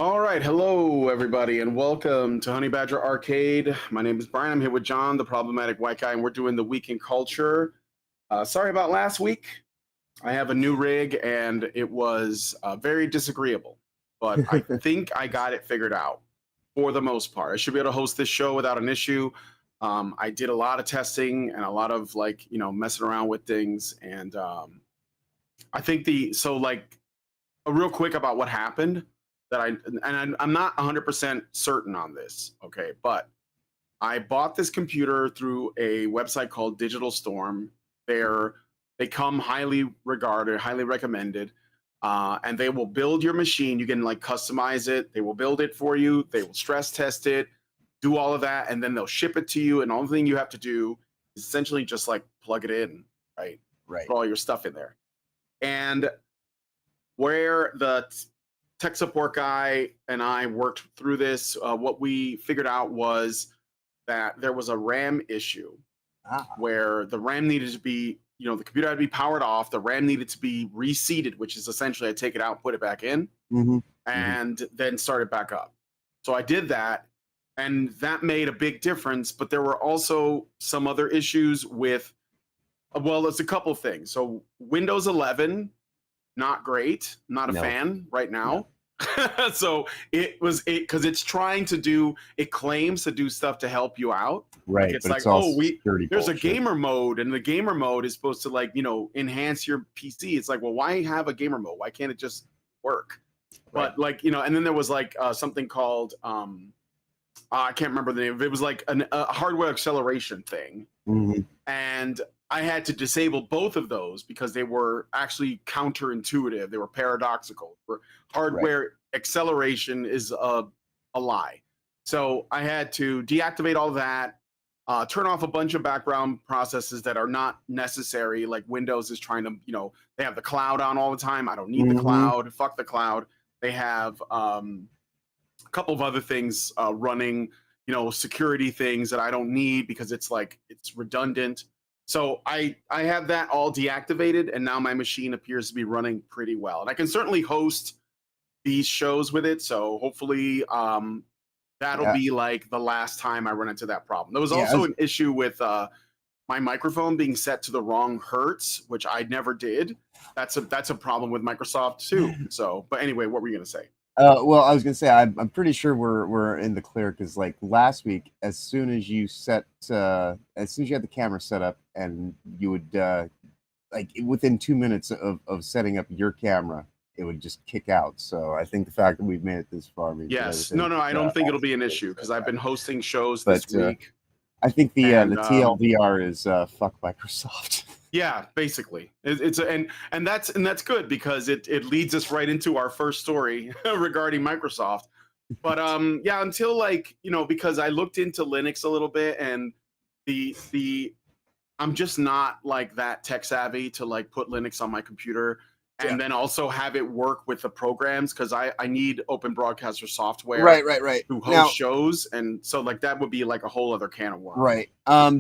All right, hello everybody, and welcome to Honey Badger Arcade. My name is Brian. I'm here with John, the problematic white guy, and we're doing the week in culture. Sorry about last week. I have a new rig, and it was very disagreeable, but I think I got it figured out for the most part. I should be able to host this show without an issue. I did a lot of testing and a lot of messing around with things, and I think real quick about what happened. I'm not 100% certain on this, okay, but I bought this computer through a website called Digital Storm. They come highly regarded, highly recommended, and they will build your machine. You can customize it. They will build it for you. They will stress test it, do all of that, and then they'll ship it to you. And the only thing you have to do is essentially just plug it in, right? Right. Put all your stuff in there. And where the tech support guy and I worked through this, what we figured out was that there was a RAM issue where the RAM needed to be, the computer had to be powered off. The RAM needed to be reseated, which is essentially I take it out, put it back in, and then start it back up. So I did that, and that made a big difference. But there were also some other issues with, there's a couple things. So Windows 11, not great, not a fan right now. No. So because it's trying to do, it claims to do stuff to help you out. Right. It's there's bullshit. A gamer mode, and the gamer mode is supposed to enhance your PC. It's like, well, why have a gamer mode? Why can't it just work? Right. But and then there was something called I can't remember the name. It was a hardware acceleration thing, and I had to disable both of those because they were actually counterintuitive. They were paradoxical. Hardware acceleration is a lie. So I had to deactivate all that, turn off a bunch of background processes that are not necessary. Like Windows is trying to, they have the cloud on all the time. I don't need the cloud. Fuck the cloud. They have a couple of other things running, security things that I don't need because it's redundant. So I have that all deactivated, and now my machine appears to be running pretty well. And I can certainly host these shows with it, so hopefully that'll be the last time I run into that problem. There was also an issue with my microphone being set to the wrong hertz, which I never did. That's a problem with Microsoft too. So, but anyway, what were you gonna say? Well, I was gonna say I'm pretty sure we're in the clear because last week, as soon as you had the camera set up, and you would within 2 minutes of setting up your camera, it would just kick out. So I think the fact that we've made it this far means I don't think it'll be an issue because I've been hosting shows this week. I think the TLDR is fuck Microsoft. Yeah, basically, and that's good because it leads us right into our first story regarding Microsoft. But until because I looked into Linux a little bit, and I'm just not that tech savvy to put Linux on my computer and then also have it work with the programs because I need open broadcaster software to host shows, and so that would be a whole other can of worms. Right.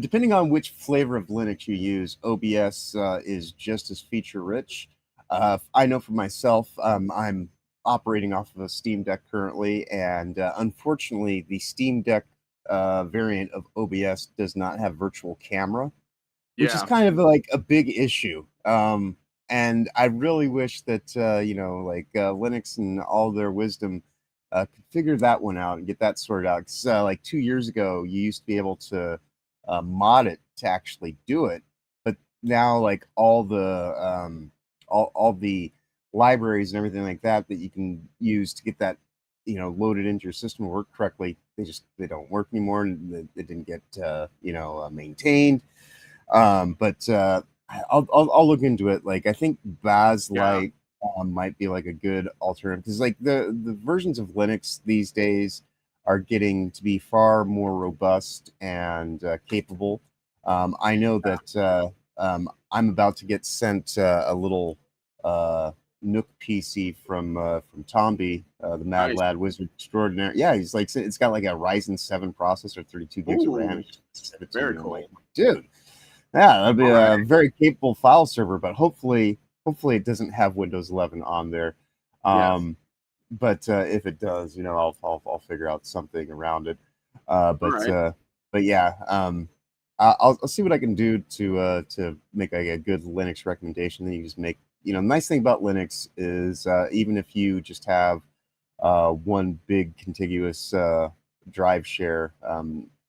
Depending on which flavor of Linux you use, OBS is just as feature rich. I know for myself, I'm operating off of a Steam Deck currently, and unfortunately the Steam Deck variant of OBS does not have virtual camera, which is kind of a big issue. And I really wish that, Linux and all their wisdom could figure that one out and get that sorted out. Because 2 years ago, you used to be able to mod it to actually do it. But now, all the libraries and everything like that you can use to get that, loaded into your system and work correctly, they don't work anymore, and they didn't get, maintained. But I'll look into it. I think Baz Lite might be a good alternative because the versions of Linux these days are getting to be far more robust and capable. I know that I'm about to get sent a little Nook PC from Tomby, the Mad Lad Wizard Extraordinary. Yeah, he's it's got a Ryzen 7 processor, 32 gigs of RAM. Very cool, dude. Yeah, that'd be a very capable file server, but hopefully it doesn't have Windows 11 on there. but if it does, I'll figure out something around it. All right. But yeah, I'll see what I can do to make a good Linux recommendation. Then you just make, the nice thing about Linux is even if you just have one big contiguous drive share,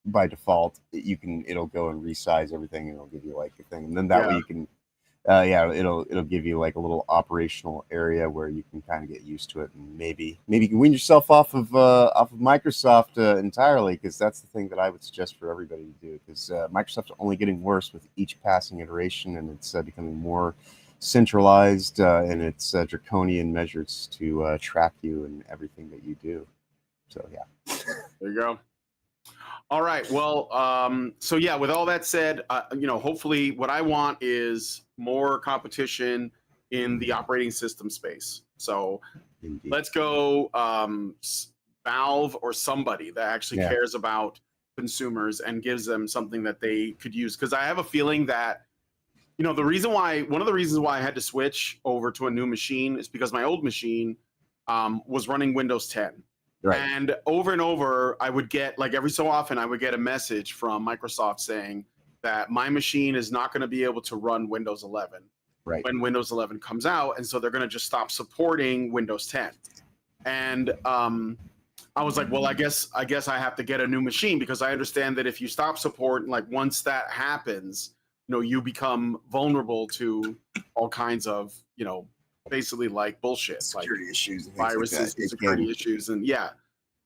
by default, it'll go and resize everything, and it'll give you like a thing, and then that way Yeah. you can, it'll give you like a little operational area where you can kind of get used to it, and maybe you can wean yourself off of Microsoft entirely, because that's the thing that I would suggest for everybody to do, because Microsoft's only getting worse with each passing iteration, and it's becoming more centralized in its draconian measures to track you and everything that you do. So yeah. There you go. All right. Well, so yeah, with all that said, hopefully what I want is more competition in the operating system space. So Indeed. let's go Valve or somebody that actually cares about consumers and gives them something that they could use. Because I have a feeling that, one of the reasons why I had to switch over to a new machine is because my old machine was running Windows 10. Right. And over, I would get, like, every so often, I would get a message from Microsoft saying that my machine is not going to be able to run Windows 11 when Windows 11 comes out, and so they're going to just stop supporting Windows 10. And I was like, well, I guess I have to get a new machine, because I understand that if you stop support, like, once that happens, you become vulnerable to all kinds of, basically like bullshit, Security like issues, and viruses like and security issues, and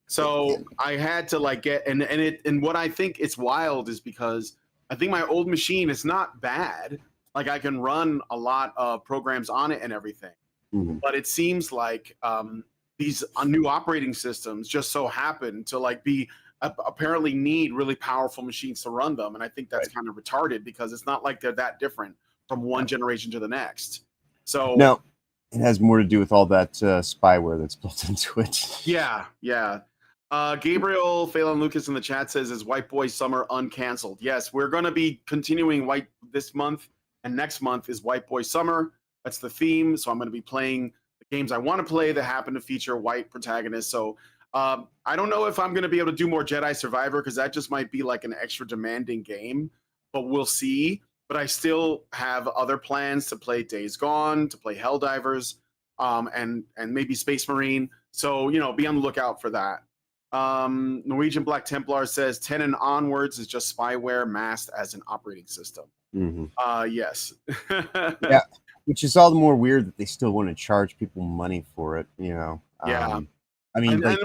so I had to like get and what I think it's wild is because I think my old machine is not bad. Like, I can run a lot of programs on it and everything, but it seems like these new operating systems just so happen to like be apparently need really powerful machines to run them, and I think that's kind of retarded, because it's not like they're that different from one generation to the next. So no, it has more to do with all that spyware that's built into it. Yeah. Gabriel Phelan Lucas in the chat says, "Is White Boy Summer uncanceled?" Yes, we're going to be continuing White this month, and next month is White Boy Summer. That's the theme. So I'm going to be playing the games I want to play that happen to feature white protagonists. So I don't know if I'm going to be able to do more Jedi Survivor, because that just might be like an extra demanding game, but we'll see. But I still have other plans to play Days Gone, to play Helldivers, and maybe Space Marine. So, be on the lookout for that. Norwegian Black Templar says 10 and onwards is just spyware masked as an operating system. Yes. Yeah, which is all the more weird that they still want to charge people money for it. Yeah. I mean, like,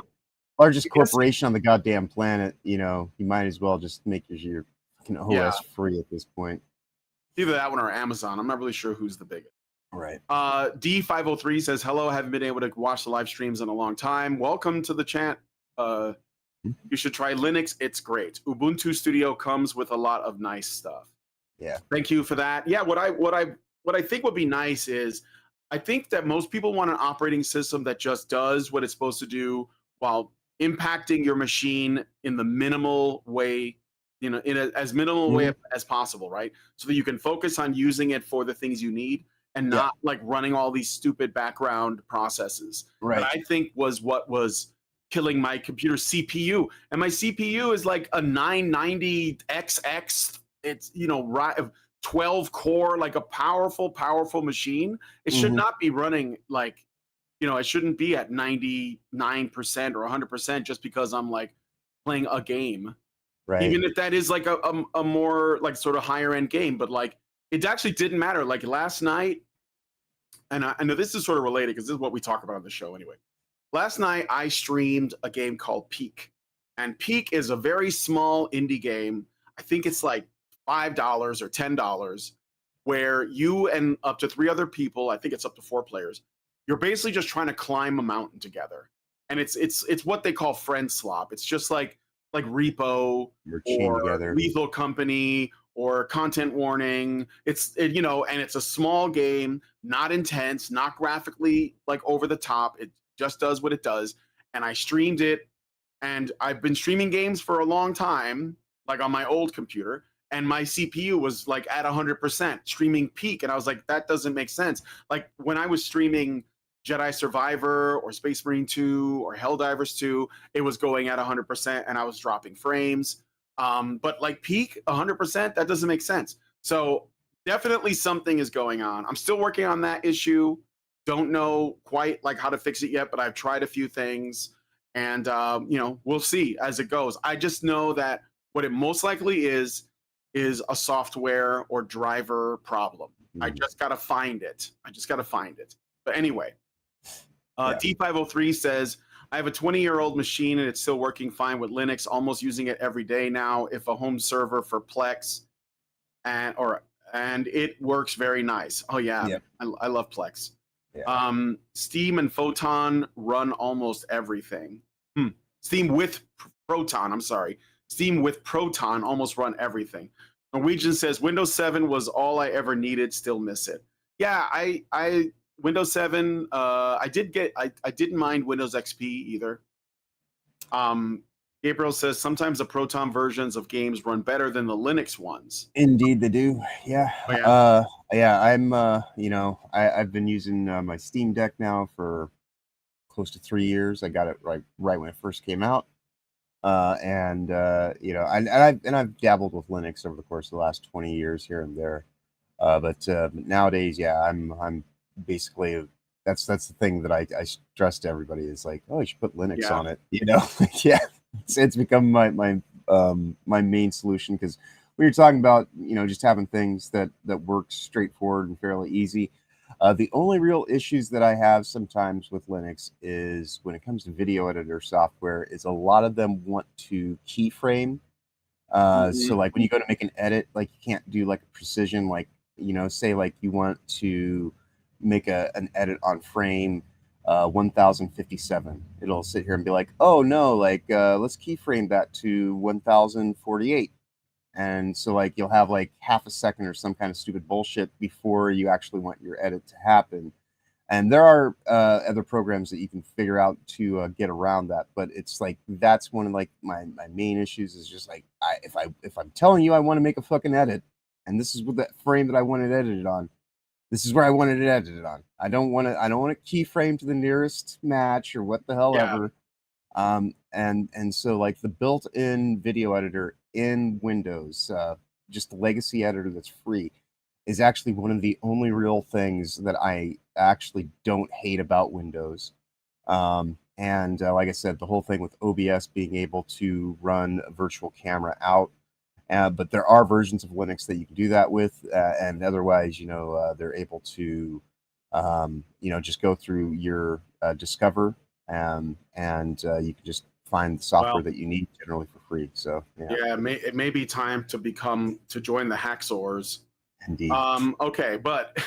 largest corporation on the goddamn planet. You might as well just make your fucking OS free at this point. Either that one or Amazon. I'm not really sure who's the biggest. Right. D503 says, "Hello, haven't been able to watch the live streams in a long time. Welcome to the chat. You should try Linux. It's great. Ubuntu Studio comes with a lot of nice stuff." Yeah. Thank you for that. Yeah, what I think would be nice is, I think that most people want an operating system that just does what it's supposed to do while impacting your machine in the minimal way, in as minimal way as possible, right? So that you can focus on using it for the things you need, and not like running all these stupid background processes. Right. That I think was what was killing my computer CPU. And my CPU is like a 990XX. It's 12 core, like a powerful machine. It should not be running like, it shouldn't be at 99% or 100% just because I'm like playing a game. Right. Even if that is like a more like sort of higher end game, but like, it actually didn't matter. Like last night, and I know this is sort of related because this is what we talk about on the show anyway. Last night, I streamed a game called Peak. And Peak is a very small indie game. I think it's like $5 or $10, where you and up to 3 other people, I think it's up to 4 players, you're basically just trying to climb a mountain together. And it's what they call friend slop. It's just like Repo or Lethal Company or Content Warning. And it's a small game, not intense, not graphically like over the top. It just does what it does. And I streamed it, and I've been streaming games for a long time, like on my old computer, and my CPU was like at 100% streaming Peak. And I was like, that doesn't make sense. Like when I was streaming Jedi Survivor or Space Marine 2 or Helldivers 2, it was going at 100% and I was dropping frames. But like peak 100%, that doesn't make sense. So definitely something is going on. I'm still working on that issue. Don't know quite like how to fix it yet, but I've tried a few things, and you know, we'll see as it goes. I just know that what it most likely is a software or driver problem. I just gotta find it. But anyway, Yeah. D503 says, I have a 20-year-old machine and it's still working fine with Linux, almost using it every day now. If a home server for Plex and it works very nice. Oh yeah, Yeah. I love Plex. Yeah. Steam and Photon run almost everything. Steam with Proton, I'm sorry. Steam with Proton almost run everything. Norwegian says Windows 7 was all I ever needed, still miss it. Yeah, I Windows 7, I didn't mind Windows XP either. Gabriel says sometimes the Proton versions of games run better than the Linux ones. Indeed, they do. Yeah. Oh, yeah. Yeah. I'm. You know, I've been using my Steam Deck now for close to 3 years. I got it right when it first came out. And you know, I've dabbled with Linux over the course of the last 20 years here and there. But nowadays, yeah, I'm basically that's the thing that I stress to everybody is like, oh, you should put Linux on it. You know, yeah, it's become my main solution, because when you're talking about, you know, just having things that work straightforward and fairly easy. The only real issues that I have sometimes with Linux is when it comes to video editor software is a lot of them want to keyframe. So like when you go to make an edit, like you can't do like a precision, like, you know, say like you want to make an edit on frame 1057. It'll sit here and be like, oh no, like let's keyframe that to 1048. And so like you'll have like half a second or some kind of stupid bullshit before you actually want your edit to happen. And there are other programs that you can figure out to get around that, but it's like that's one of like my main issues is just like if I'm telling you I want to make a fucking edit, and this is what the frame that I want it edited on, this is where I wanted it edited on. I don't want to keyframe to the nearest match or what the hell ever. And so like the built-in video editor in Windows, just the legacy editor that's free, is actually one of the only real things that I actually don't hate about Windows. And like I said, the whole thing with OBS being able to run a virtual camera out, but there are versions of Linux that you can do that with, and otherwise, you know, they're able to, you know, just go through your Discover, and you can just find the software that you need generally for free. So yeah, it may be time to join the Hacksaws. Indeed. Okay, but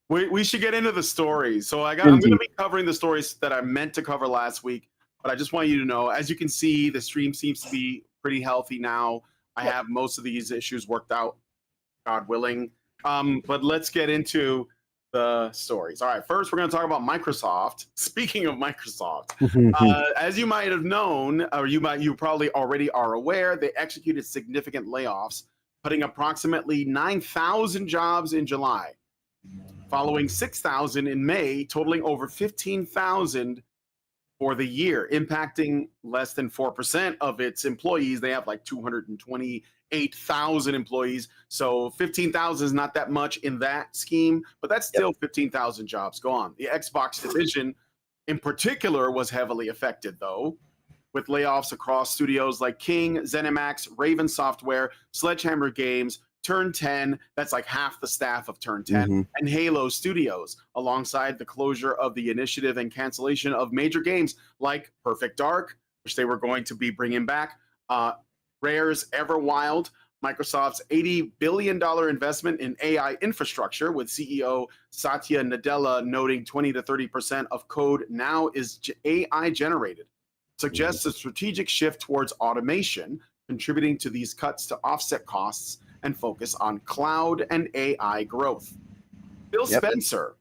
we should get into the stories. So I'm going to be covering the stories that I meant to cover last week, but I just want you to know, as you can see, the stream seems to be pretty healthy now. I have most of these issues worked out, God willing. But let's get into the stories. All right, first we're going to talk about Microsoft. Speaking of Microsoft, as you might have known, or you probably already are aware, they executed significant layoffs, cutting approximately 9,000 jobs in July, following 6,000 in May, totaling over 15,000 for the year, impacting less than 4% of its employees. They have like 228,000 employees. So 15,000 is not that much in that scheme, but that's still 15,000 jobs gone. The Xbox division in particular was heavily affected, though, with layoffs across studios like King, ZeniMax, Raven Software, Sledgehammer Games, Turn 10, that's like half the staff of Turn 10, and Halo Studios, alongside the closure of the initiative and cancellation of major games like Perfect Dark, which they were going to be bringing back, Rare's Everwild, Microsoft's $80 billion investment in AI infrastructure, with CEO Satya Nadella noting 20 to 30% of code now is AI generated, suggests a strategic shift towards automation, contributing to these cuts to offset costs and focus on cloud and AI growth. Phil Spencer,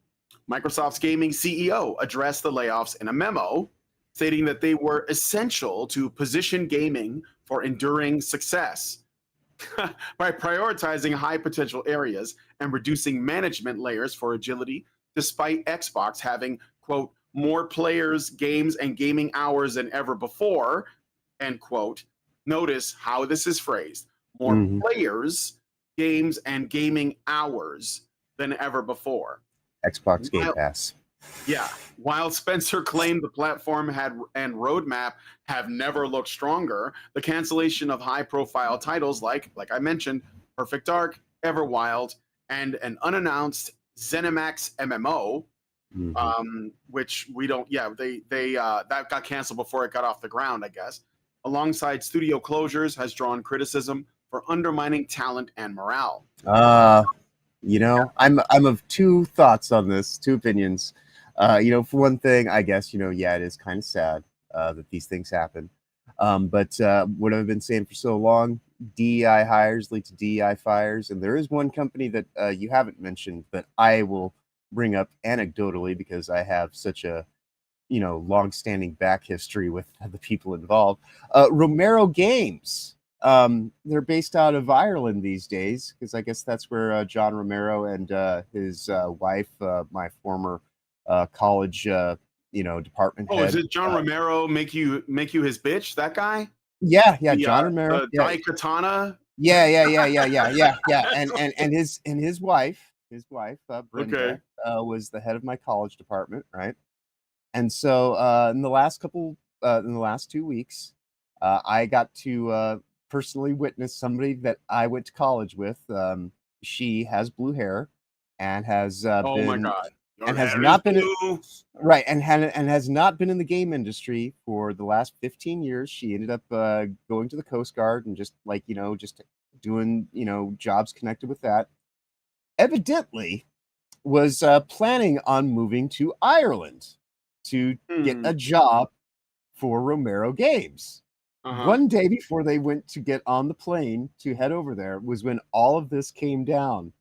Microsoft's gaming CEO, addressed the layoffs in a memo, stating that they were essential to position gaming for enduring success by prioritizing high potential areas and reducing management layers for agility, despite Xbox having, quote, more players, games, and gaming hours than ever before, end quote. Notice how this is phrased. More players, games, and gaming hours than ever before. Xbox Game Pass. Yeah. While Spencer claimed the platform and roadmap have never looked stronger, the cancellation of high-profile titles like I mentioned, Perfect Dark, Everwild, and an unannounced ZeniMax MMO, which we don't. Yeah, they that got canceled before it got off the ground, I guess. Alongside studio closures, has drawn criticism for undermining talent and morale. You know, I'm of two thoughts on this, two opinions. You know, for one thing, I guess, you know, yeah, it is kind of sad that these things happen. But what I've been saying for so long, DEI hires lead to DEI fires. And there is one company that you haven't mentioned that I will bring up anecdotally because I have such a, you know, long-standing back history with the people involved. Romero Games. They're based out of Ireland these days because I guess that's where John Romero and his wife, my former college, you know, department head. Oh, is it John Romero make you his bitch? That guy? Yeah, John Romero. Dai Katana. Yeah. And his wife, Brenda, was the head of my college department, right? And so in the last 2 weeks, I got to personally witness somebody that I went to college with. She has blue hair and has Oh my God. And has not been right and has not been in the game industry for the last 15 years. She ended up going to the Coast Guard and just just doing jobs connected with that. Evidently was planning on moving to Ireland to get a job for Romero Games. One day before they went to get on the plane to head over there was when all of this came down.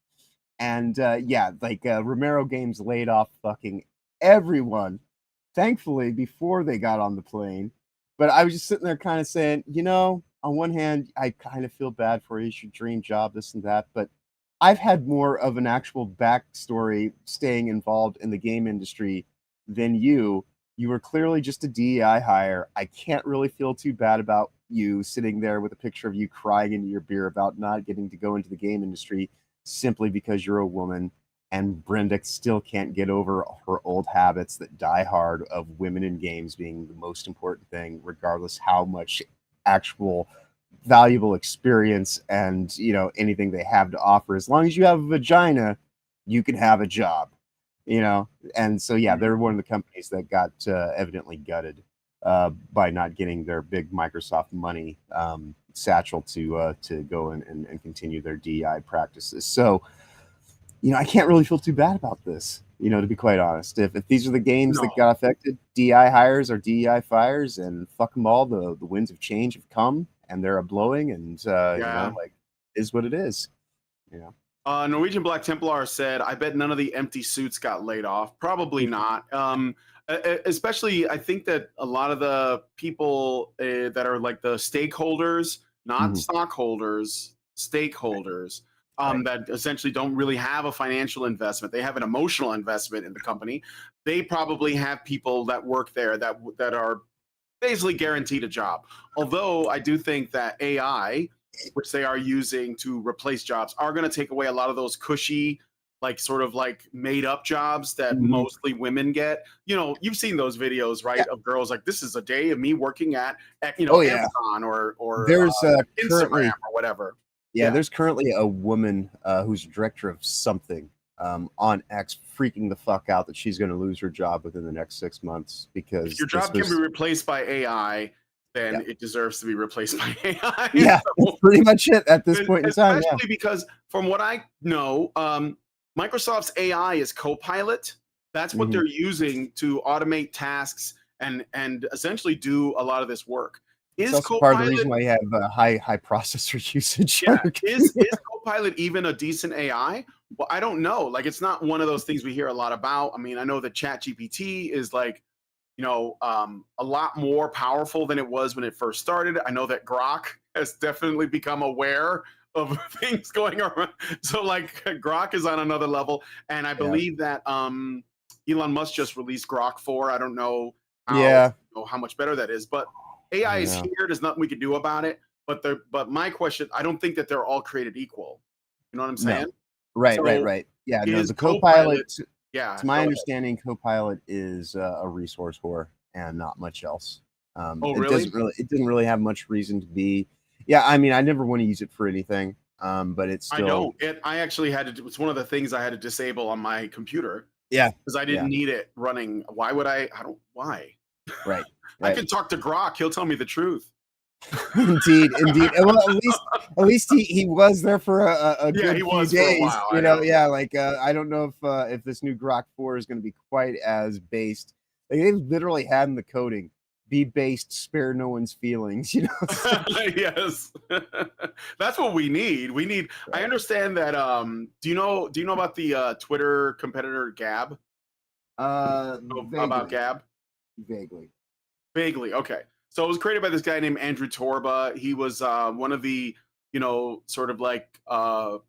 And Romero Games laid off fucking everyone, thankfully, before they got on the plane. But I was just sitting there kind of saying, you know, on one hand, I kind of feel bad for you, it's your dream job, this and that. But I've had more of an actual backstory staying involved in the game industry than you. You were clearly just a DEI hire. I can't really feel too bad about you sitting there with a picture of you crying into your beer about not getting to go into the game industry simply because you're a woman. And Brenda still can't get over her old habits that die hard of women in games being the most important thing, regardless how much actual valuable experience and anything they have to offer. As long as you have a vagina, you can have a job. And so they're one of the companies that got evidently gutted by not getting their big Microsoft money satchel to go and continue their DEI practices. So I can't really feel too bad about this, to be quite honest. If these are the games that got affected, DEI hires or DEI fires, and fuck them all. The winds of change have come and they're a-blowing, and is what it is. Norwegian Black Templar said, I bet none of the empty suits got laid off. Probably not. Especially, I think that a lot of the people that are like the stakeholders, not stockholders, stakeholders, that essentially don't really have a financial investment. They have an emotional investment in the company. They probably have people that work there that are basically guaranteed a job. Although I do think that AI, which they are using to replace jobs, are going to take away a lot of those cushy, sort of made up jobs that mostly women get. You've seen those videos, right? Of girls like, this is a day of me working at Amazon or there's Instagram or whatever. Yeah, there's currently a woman who's director of something on X freaking the fuck out that she's going to lose her job within the next 6 months because if your job can be replaced by AI, then it deserves to be replaced by AI. Yeah, that's pretty much it at this point in time. Especially because from what I know, Microsoft's AI is Copilot. That's what they're using to automate tasks and essentially do a lot of this work. It's also part of the reason why you have high processor usage. Yeah, is Copilot even a decent AI? Well, I don't know. It's not one of those things we hear a lot about. I mean, I know that ChatGPT is a lot more powerful than it was when it first started. I know that Grok has definitely become aware of things going around. So Grok is on another level. And I believe that Elon Musk just released Grok 4. I don't know Yeah. how much better that is, but AI is here. There's nothing we can do about it. But my question, I don't think that they're all created equal. You know what I'm saying? No. Right. So Yeah. No. is The Copilot. Yeah. To my understanding, Copilot is a resource whore and not much else. Oh, It really? didn't really have much reason to be. Yeah. I mean, I never want to use it for anything. But it's still. I don't. I actually had to. It's one of the things I had to disable on my computer. Yeah. Because I didn't need it running. Why would I? I don't. Why? Right. I can talk to Grok. He'll tell me the truth. Indeed. Well, at least he was there for a good few days. For a while, you know, yeah. Like I don't know if this new Grok 4 is going to be quite as based. Like, they literally had in the coding, be based, spare no one's feelings. You know. Yes, that's what we need. We need. Right. I understand that. Do you know about the Twitter competitor Gab? About Gab? Vaguely. Okay. So it was created by this guy named Andrew Torba. He was one of the, sort of like, are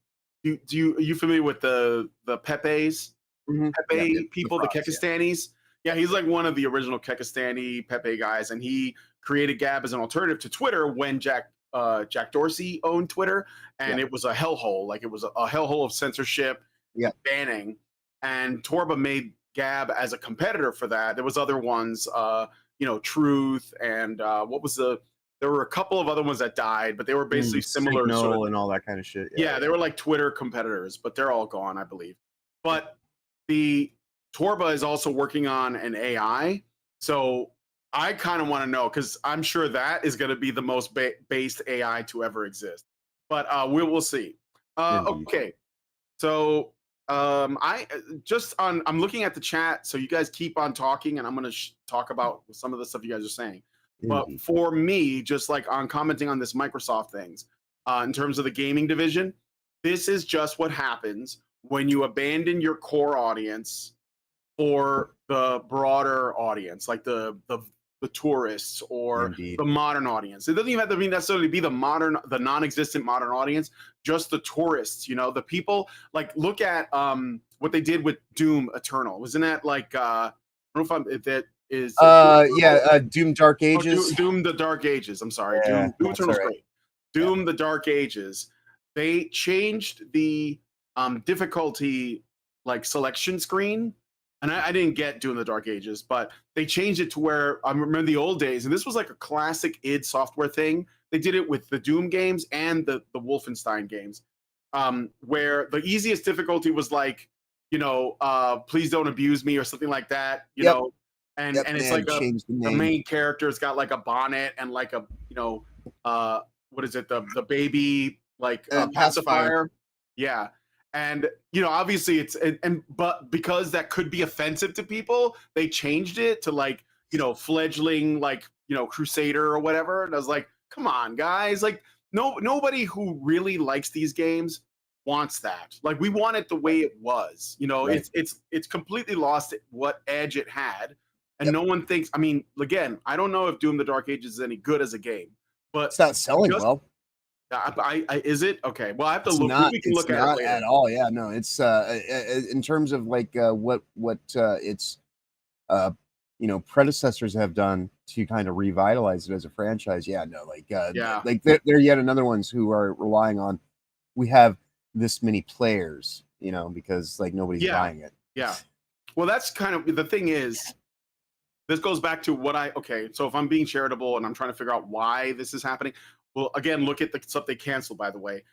you familiar with the Pepes? Mm-hmm. Pepe people, the Kekistanis? Yeah, he's like one of the original Kekistani Pepe guys, and he created Gab as an alternative to Twitter when Jack Dorsey owned Twitter, and it was a hellhole. Like, it was a hellhole of censorship, banning, and Torba made Gab as a competitor for that. There was other ones, Truth, and there were a couple of other ones that died, but they were basically similar. Signal sort of, and all that kind of shit. Yeah, they were like Twitter competitors, but they're all gone, I believe. But the Torba is also working on an AI. So I kind of want to know, because I'm sure that is going to be the most based AI to ever exist. But we'll see. Okay. So I'm looking at the chat. So you guys keep on talking, and I'm going to talk about some of the stuff you guys are saying. But for me, just like on commenting on this Microsoft things, in terms of the gaming division, this is just what happens when you abandon your core audience for the broader audience, like the tourists or the modern audience. It doesn't even have to necessarily be the non-existent modern audience, just the tourists, the people. Like, look at what they did with Doom Eternal. Wasn't that like I don't know if that is Doom Dark Ages. Doom the Dark Ages. I'm sorry. Doom Eternal's great. Doom the Dark Ages. They changed the difficulty like selection screen. And I didn't get Doom the Dark Ages, but they changed it to where I remember the old days, and this was like a classic id Software thing. They did it with the Doom games and the Wolfenstein games, where the easiest difficulty was like, please don't abuse me or something like that, know. And it's like the main character's got like a bonnet and like a what is it, the baby like pacifier. Yeah. And obviously it's but because that could be offensive to people, they changed it to like fledgling like Crusader or whatever. And I was like, come on, guys, like nobody who really likes these games wants that. Like, we want it the way it was. It's completely lost what edge it had, and no one thinks. I mean, again, I don't know if Doom the Dark Ages is any good as a game, but it's not selling well. Is it? Okay. Well, I have to look. We can look at it later. At all. Yeah, no, it's in terms of like what its predecessors have done to kind of revitalize it as a franchise. Yeah, no, like like they're yet another ones who are relying on, we have this many players, because like nobody's buying it. Yeah. Well, that's kind of the thing is, this goes back to so if I'm being charitable and I'm trying to figure out why this is happening, well, again, look at the stuff they canceled, by the way.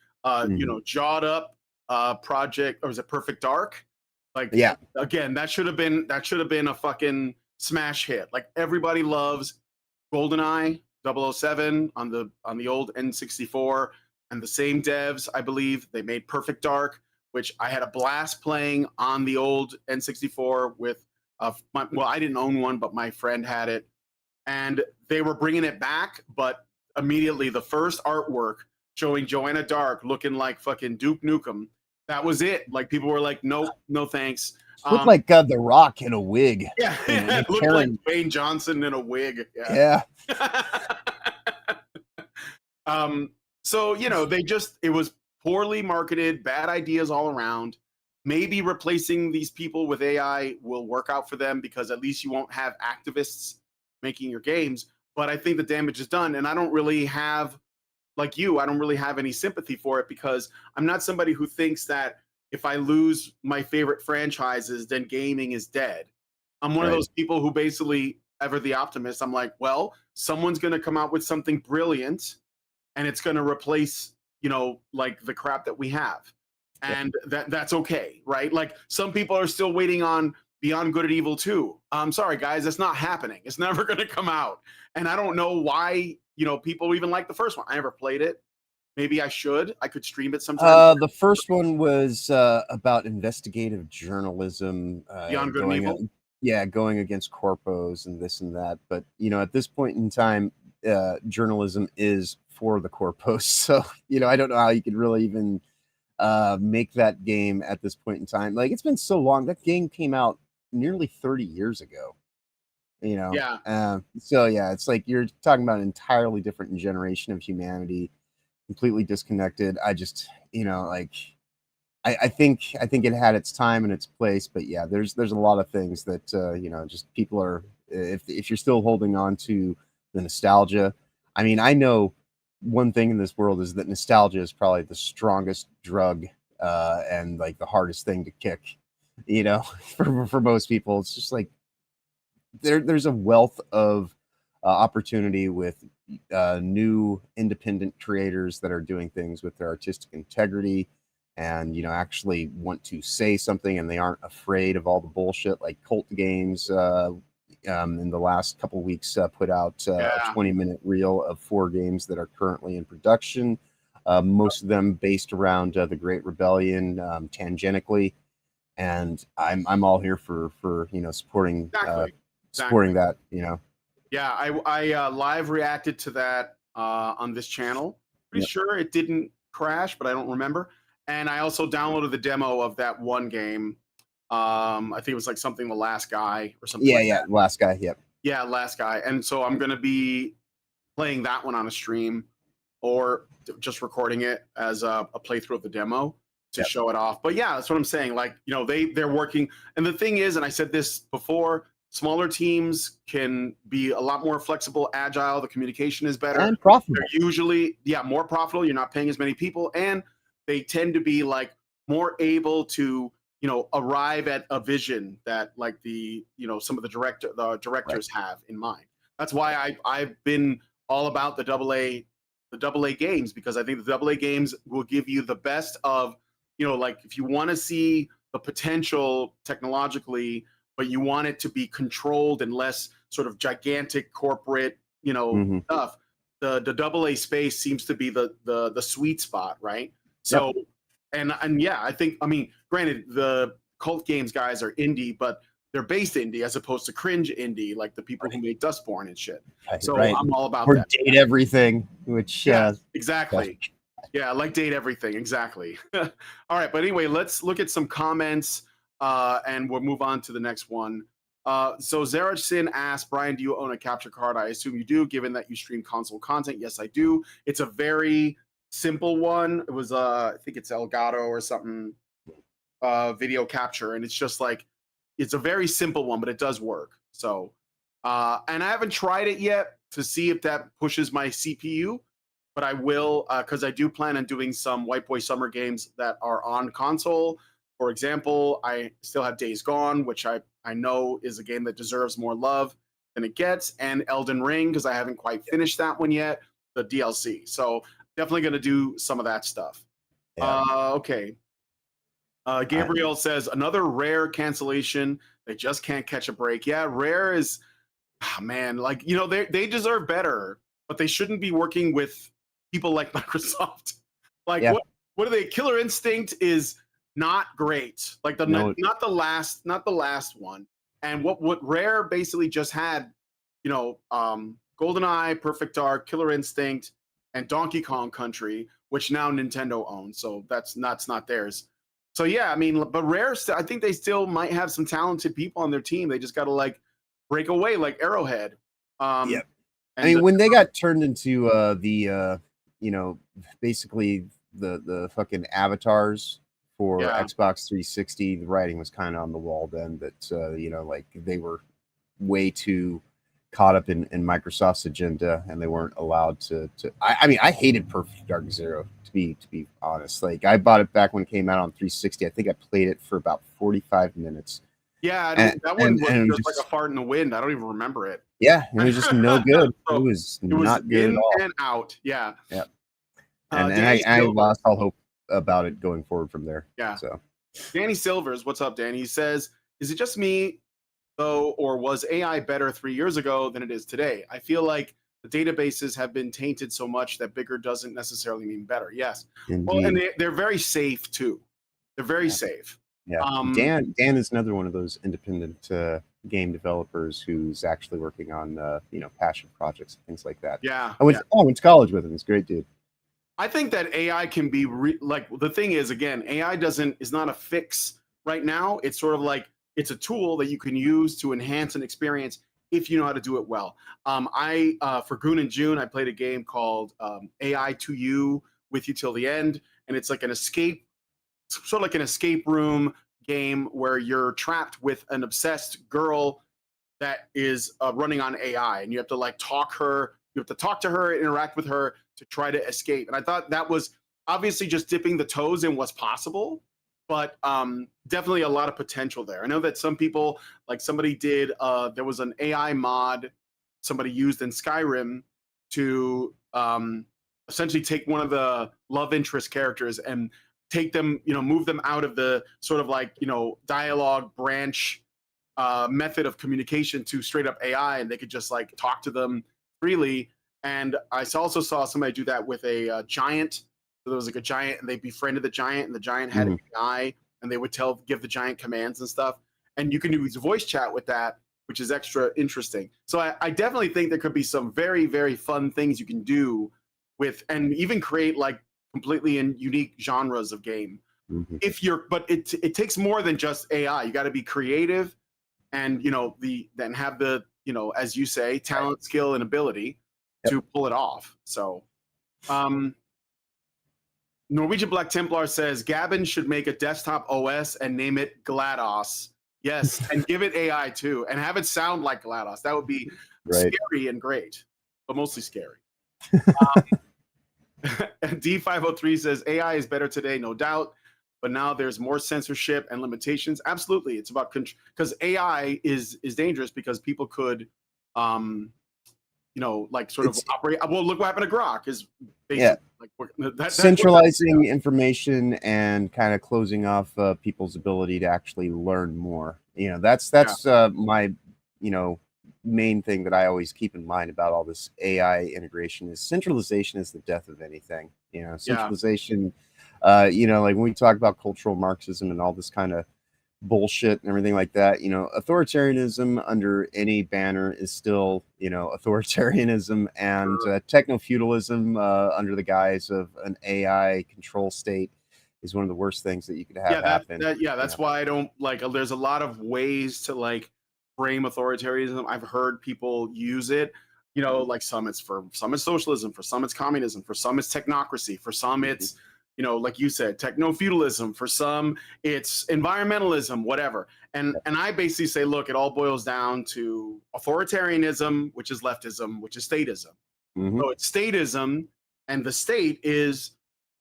Jawed Up project, or was it Perfect Dark? Like, again, that should have been a fucking smash hit. Like, everybody loves GoldenEye 007 on the old N64, and the same devs, I believe, they made Perfect Dark, which I had a blast playing on the old N64 with I didn't own one, but my friend had it, and they were bringing it back, but immediately the first artwork showing Joanna Dark looking like fucking Duke Nukem, that was it. Like, people were like, nope, no thanks. Looked like The Rock in a wig. Yeah, it looked like Dwayne Johnson in a wig. Yeah. So it was poorly marketed, bad ideas all around. maybe replacing these people with AI will work out for them because at least you won't have activists making your games. But I think the damage is done, and I don't really have, like you, I don't really have any sympathy for it because I'm not somebody who thinks that if I lose my favorite franchises, then gaming is dead. I'm one of those people who basically, ever the optimist, I'm like, well, someone's going to come out with something brilliant and it's going to replace, like the crap that we have. And that's okay, right? Like some people are still waiting on Beyond Good and Evil 2. I'm sorry, guys, that's not happening. It's never going to come out. And I don't know why, people even like the first one. I never played it. Maybe I should. I could stream it sometime. The first one was about investigative journalism, Beyond Good and Evil. Going against corpos and this and that. But at this point in time, journalism is for the corpos. So I don't know how you could really even make that game at this point in time. Like, it's been so long. That game came out nearly 30 years ago. Yeah. So yeah, it's like you're talking about an entirely different generation of humanity, completely disconnected. I just, I think it had its time and its place, but yeah, there's a lot of things that just people are, if you're still holding on to the nostalgia. I mean, I know one thing in this world is that nostalgia is probably the strongest drug and like the hardest thing to kick, for most people. It's just like there's a wealth of opportunity with new independent creators that are doing things with their artistic integrity and actually want to say something, and they aren't afraid of all the bullshit. Like Cult Games in the last couple of weeks put out a 20-minute reel of 4 games that are currently in production, most of them based around the Great Rebellion tangentically, and I'm all here for supporting supporting that. Yeah, I live reacted to that on this channel. Pretty sure it didn't crash, but I don't remember. And I also downloaded the demo of that one game. I think it was like something The Last Guy or something. That. Last Guy. Yep. Yeah, Last Guy. And so I'm going to be playing that one on a stream or just recording it as a playthrough of the demo to show it off. But yeah, that's what I'm saying. Like, they're working. And the thing is, and I said this before, smaller teams can be a lot more flexible, agile. The communication is better. And profitable. They're usually, more profitable. You're not paying as many people. And they tend to be like more able to, arrive at a vision that like some of the directors have in mind. That's why I've been all about the AA games, because I think the AA games will give you the best of, like if you want to see the potential technologically, but you want it to be controlled and less sort of gigantic corporate, stuff. The AA space seems to be the sweet spot, right? So, and yeah, I think, granted, the Cult Games guys are indie, but they're based indie as opposed to cringe indie, like the people who made Dustborn and shit. So I'm all about that. Date Everything, which exactly. Yeah, like Date Everything, exactly. All right, but anyway, let's look at some comments, and we'll move on to the next one. So Zaraj Sin asked, Brian, do you own a capture card? I assume you do, given that you stream console content. Yes, I do. It's a very simple one. It was I think it's Elgato or something, video capture, and it's just like, it's a very simple one, but it does work. So and I haven't tried it yet to see if that pushes my CPU, but I will, because I do plan on doing some White Boy Summer games that are on console. For example, I still have Days Gone, which I know is a game that deserves more love than it gets, and Elden Ring, because I haven't quite finished that one yet, the DLC. So definitely going to do some of that stuff. Okay. Gabriel says, another Rare cancellation. They just can't catch a break. Yeah, Rare is, man, like, they deserve better, but they shouldn't be working with people like Microsoft. Like, what are they? Killer Instinct is not great. Like not the last one. And what Rare basically just had, GoldenEye, Perfect Dark, Killer Instinct, and Donkey Kong Country, which now Nintendo owns. So that's not theirs. So yeah, but Rare, I think they still might have some talented people on their team. They just got to like break away, like Arrowhead. When they got turned into basically the fucking avatars for Yeah. Xbox 360, the writing was kind of on the wall then that, you know, like they were way too caught up in Microsoft's agenda, and they weren't allowed to. I mean, I hated Perfect Dark Zero, to be honest. Like, I bought it back when it came out on 360. I think I played it for about 45 minutes. Yeah, that one And was it was just like a fart in the wind. I don't even remember it. yeah, it was just no good. So, It was it was not good in at all. and out. Yeah. Yeah. And Danny I Silver, lost all hope about it going forward from there. yeah. So Danny Silvers, what's up, Danny? He says, "Is it just me though, or was AI better 3 years ago than it is today? I feel like the databases have been tainted so much that bigger doesn't necessarily mean better." Yes. Well, and indeed. they're very safe too. They're very Yeah. safe. Yeah. Dan is another one of those independent game developers who's actually working on you know, passion projects and things like that. Yeah. I went to college with him. He's a great dude. I think that AI can be like, the thing is, again, AI is not a fix right now. It's sort of like, it's a tool that you can use to enhance an experience if you know how to do it well. For Goon and June, I played a game called AI to You, with you till the end, and it's like an escape, sort of like an escape room game where you're trapped with an obsessed girl that is running on AI, and you have to like you have to talk to her, interact with her to try to escape. And I thought that was obviously just dipping the toes in what's possible, but definitely a lot of potential there. I know that some people, like somebody did, there was an AI mod somebody used in Skyrim to essentially take one of the love interest characters and take them, move them out of the sort of like, dialogue branch method of communication to straight up AI, and they could just like talk to them freely. And I also saw somebody do that with a giant. So there was like a giant, and they befriended the giant, and the giant had AI, and they would give the giant commands and stuff. And you can use voice chat with that, which is extra interesting. So I definitely think there could be some very, very fun things you can do with, and even create like completely and unique genres of game. But it takes more than just AI. You got to be creative, and then have the, as you say, talent, skill, and ability to pull it off. So Norwegian Black Templar says Gavin should make a desktop OS and name it GLaDOS. Yes, and give it AI too, and have it sound like GLaDOS. That would be scary and great, but mostly scary. D503 says AI is better today, no doubt, but now there's more censorship and limitations. Absolutely, it's about control, because AI is dangerous, because people could, like sort of operate. Well, look what happened to Grok. Is basically like centralizing information and kind of closing off people's ability to actually learn more. That's my main thing that I always keep in mind about all this AI integration is centralization is the death of anything. Centralization. Like when we talk about cultural Marxism and all this kind of bullshit and everything like that, authoritarianism under any banner is still, authoritarianism, and techno-feudalism under the guise of an AI control state is one of the worst things that you could have happen. That's why I don't like, there's a lot of ways to like frame authoritarianism. I've heard people use it, like some it's socialism, for some it's communism, for some it's technocracy, for some it's, like you said, techno-feudalism, for some it's environmentalism, whatever. And I basically say, look, it all boils down to authoritarianism, which is leftism, which is statism. So it's statism, and the state is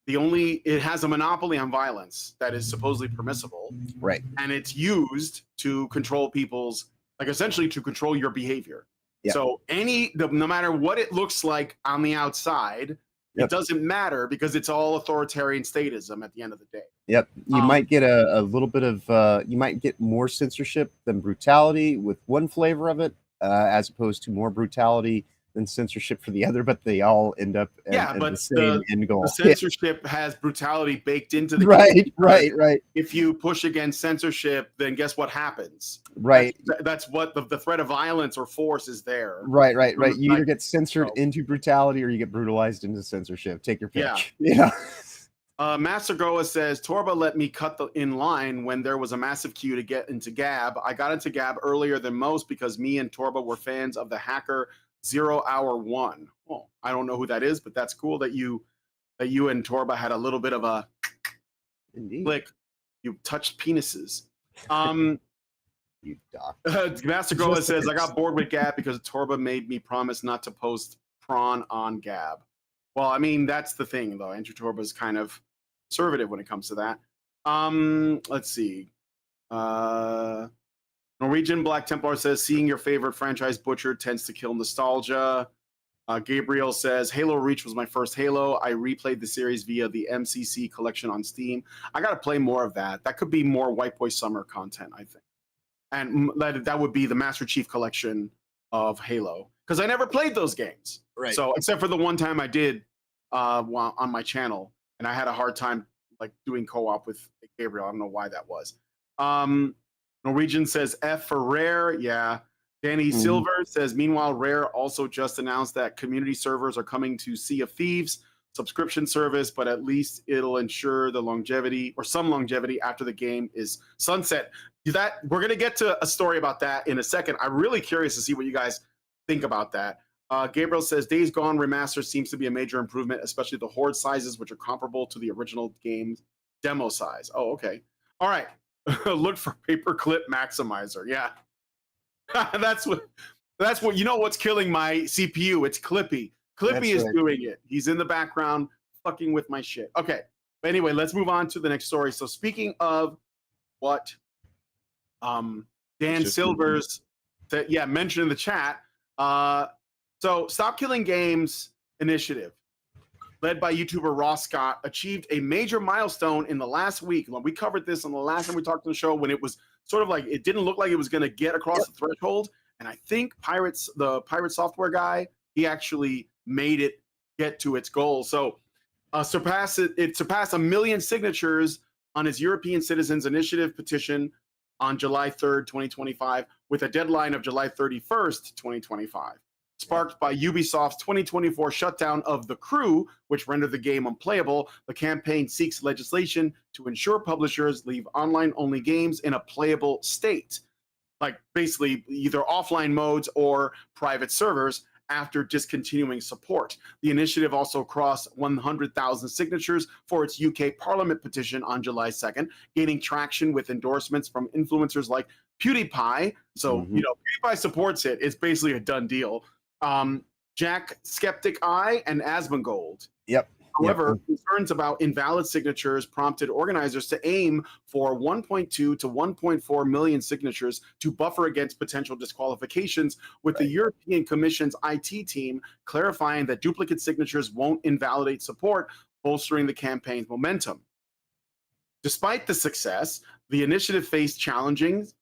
it has a monopoly on violence that is supposedly permissible. Right. And it's used to control people's, like essentially to control your behavior. So no matter what it looks like on the outside, it doesn't matter, because it's all authoritarian statism at the end of the day. You might get a little bit of, you might get more censorship than brutality with one flavor of it, as opposed to more brutality than censorship for the other, but they all end up at the same end goal. The censorship has brutality baked into the game. Right. If you push against censorship, then guess what happens? Right. That's what the threat of violence or force is there. Right. You either get censored into brutality, or you get brutalized into censorship. Take your pick. Master Goa says, Torba let me cut in line when there was a massive queue to get into Gab. I got into Gab earlier than most because me and Torba were fans of the hacker 0 Hour 1. Well, I don't know who that is, but that's cool that you and Torba had a little bit of a click You touched penises. You doc. Master Gola says, I got bored with Gab because Torba made me promise not to post prawn on Gab. Well, I mean, that's the thing, though. Andrew Torba is kind of conservative when it comes to that. Let's see. Norwegian Black Templar says, seeing your favorite franchise butchered tends to kill nostalgia. Gabriel says, Halo Reach was my first Halo. I replayed the series via the MCC collection on Steam. I got to play more of that. That could be more White Boy Summer content, I think. And that would be the Master Chief collection of Halo. Because I never played those games. Right. So, except for the one time I did on my channel. And I had a hard time like doing co-op with Gabriel. I don't know why that was. Norwegian says F for Rare. Yeah. Danny Silver says, meanwhile, Rare also just announced that community servers are coming to Sea of Thieves subscription service, but at least it'll ensure the longevity or some longevity after the game is sunset. We're going to get to a story about that in a second. I'm really curious to see what you guys think about that. Gabriel says, Days Gone Remastered seems to be a major improvement, especially the horde sizes, which are comparable to the original game's demo size. Oh, okay. All right. Look for Paperclip Maximizer. Yeah. That's what you know what's killing my CPU. It's Clippy. Clippy is doing it. He's in the background fucking with my shit. Okay. But anyway, let's move on to the next story. So speaking of what Dan Silvers mentioned in the chat. So Stop Killing Games initiative led by YouTuber Ross Scott achieved a major milestone in the last week. When we covered this on the last time we talked on the show, when it was sort of like it didn't look like it was going to get across the threshold. And I think the Pirate Software guy, he actually made it get to its goal. So it surpassed 1 million signatures on his European Citizens Initiative petition on July 3rd, 2025, with a deadline of July 31st, 2025. Sparked by Ubisoft's 2024 shutdown of The Crew, which rendered the game unplayable, the campaign seeks legislation to ensure publishers leave online-only games in a playable state, like basically either offline modes or private servers, after discontinuing support. The initiative also crossed 100,000 signatures for its UK Parliament petition on July 2nd, gaining traction with endorsements from influencers like PewDiePie. So, PewDiePie supports it. It's basically a done deal. Jack Skeptic Eye and Asmongold. Yep. However, concerns about invalid signatures prompted organizers to aim for 1.2 to 1.4 million signatures to buffer against potential disqualifications, with the European Commission's IT team clarifying that duplicate signatures won't invalidate support, bolstering the campaign's momentum. Despite the success, the initiative faced challenges,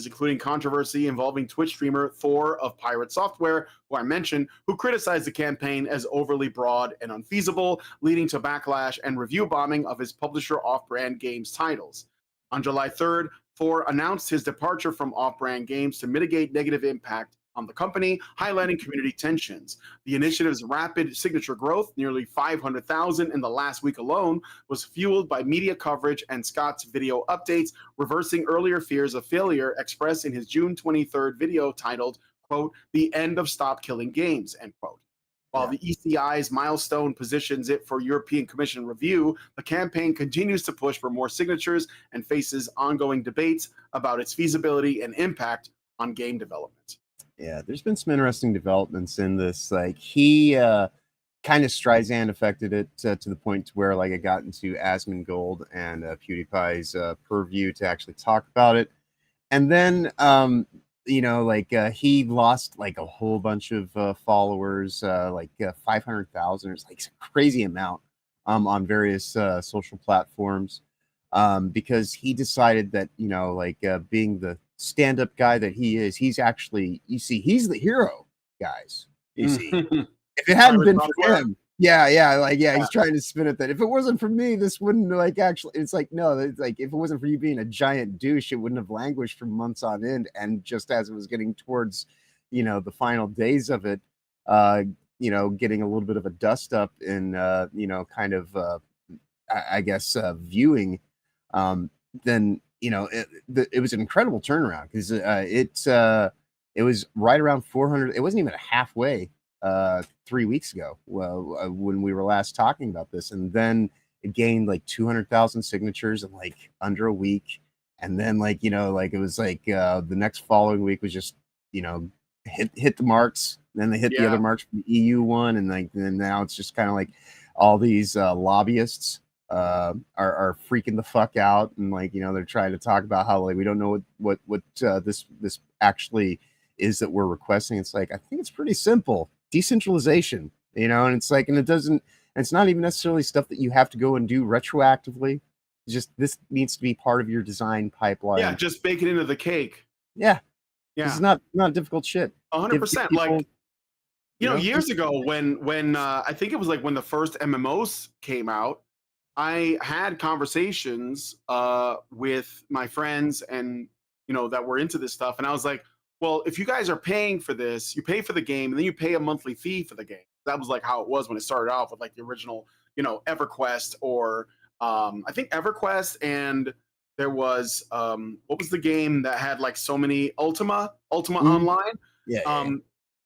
including controversy involving Twitch streamer Thor of Pirate Software, who I mentioned, who criticized the campaign as overly broad and unfeasible, leading to backlash and review bombing of his publisher Off-Brand Games titles. On July 3rd, Thor announced his departure from Off-Brand Games to mitigate negative impact on the company, highlighting community tensions. The initiative's rapid signature growth, nearly 500,000 in the last week alone, was fueled by media coverage and Scott's video updates, reversing earlier fears of failure expressed in his June 23rd video titled, quote, "The End of Stop Killing Games," end quote. While the ECI's milestone positions it for European Commission review, the campaign continues to push for more signatures and faces ongoing debates about its feasibility and impact on game development. Yeah, there's been some interesting developments in this. Like he kind of Streisand affected it to the point where like it got into Asmongold and PewDiePie's purview to actually talk about it. And then he lost like a whole bunch of followers, 500,000. It's like a crazy amount on various social platforms because he decided that being the stand-up guy that he is, he's actually, he's the hero, guys. You see, if it hadn't been for him, he's trying to spin it that if it wasn't for me, this wouldn't it's like, no, it's like if it wasn't for you being a giant douche, it wouldn't have languished for months on end. And just as it was getting towards, the final days of it, getting a little bit of a dust up in, viewing, then, it was an incredible turnaround because it was right around 400. It wasn't even halfway 3 weeks ago when we were last talking about this. And then it gained like 200,000 signatures in like under a week. And then like, you know, like it was like the next following week was just, you know, hit the marks. Then they hit the other marks from the EU one. And like, then now it's just kind of like all these lobbyists are freaking the fuck out. And like, you know, they're trying to talk about how like, we don't know what this actually is that we're requesting. It's like, I think it's pretty simple. Decentralization, you know, and it's like, and it's not even necessarily stuff that you have to go and do retroactively. It's just, this needs to be part of your design pipeline. Yeah, just bake it into the cake. Yeah. Yeah. This is not difficult shit. 100%. Like, you know, years ago when I think it was like when the first MMOs came out, I had conversations with my friends and, you know, that were into this stuff. And I was like, well, if you guys are paying for this, you pay for the game and then you pay a monthly fee for the game. That was like how it was when it started off with like the original, you know, EverQuest or I think EverQuest, and there was what was the game that had like so many Ultima Online? Yeah.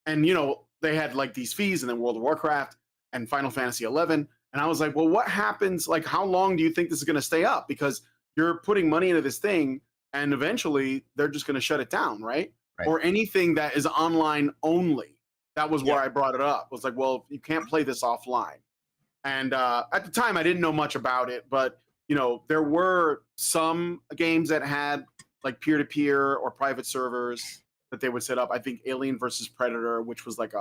And you know, they had like these fees, and then World of Warcraft and Final Fantasy 11. And I was like, well, what happens? Like, how long do you think this is going to stay up? Because you're putting money into this thing, and eventually they're just going to shut it down, right? Or anything that is online only. That was where I brought it up. I was like, well, you can't play this offline. And at the time, I didn't know much about it, but you know, there were some games that had like peer-to-peer or private servers that they would set up. I think Alien versus Predator, which was like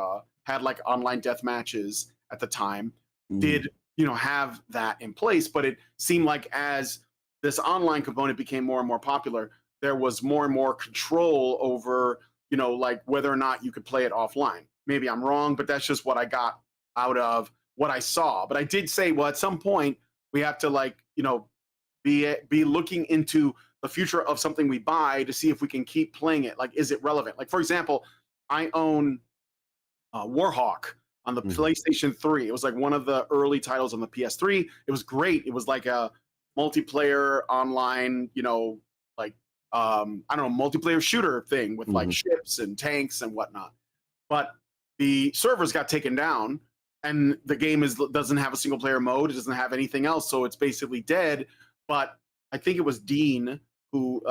had like online death matches at the time, did, you know, have that in place. But it seemed like as this online component became more and more popular, there was more and more control over, you know, like whether or not you could play it offline. Maybe I'm wrong, but that's just what I got out of what I saw. But I did say, well, at some point we have to, like, you know, be looking into the future of something we buy to see if we can keep playing it. Like, is it relevant? Like, for example, I own Warhawk on the PlayStation 3. It was like one of the early titles on the PS3. It was great. It was like a multiplayer online, you know, like I don't know, multiplayer shooter thing with like ships and tanks and whatnot. But the servers got taken down, and the game doesn't have a single player mode. It doesn't have anything else, so it's basically dead. But I think it was Dean who,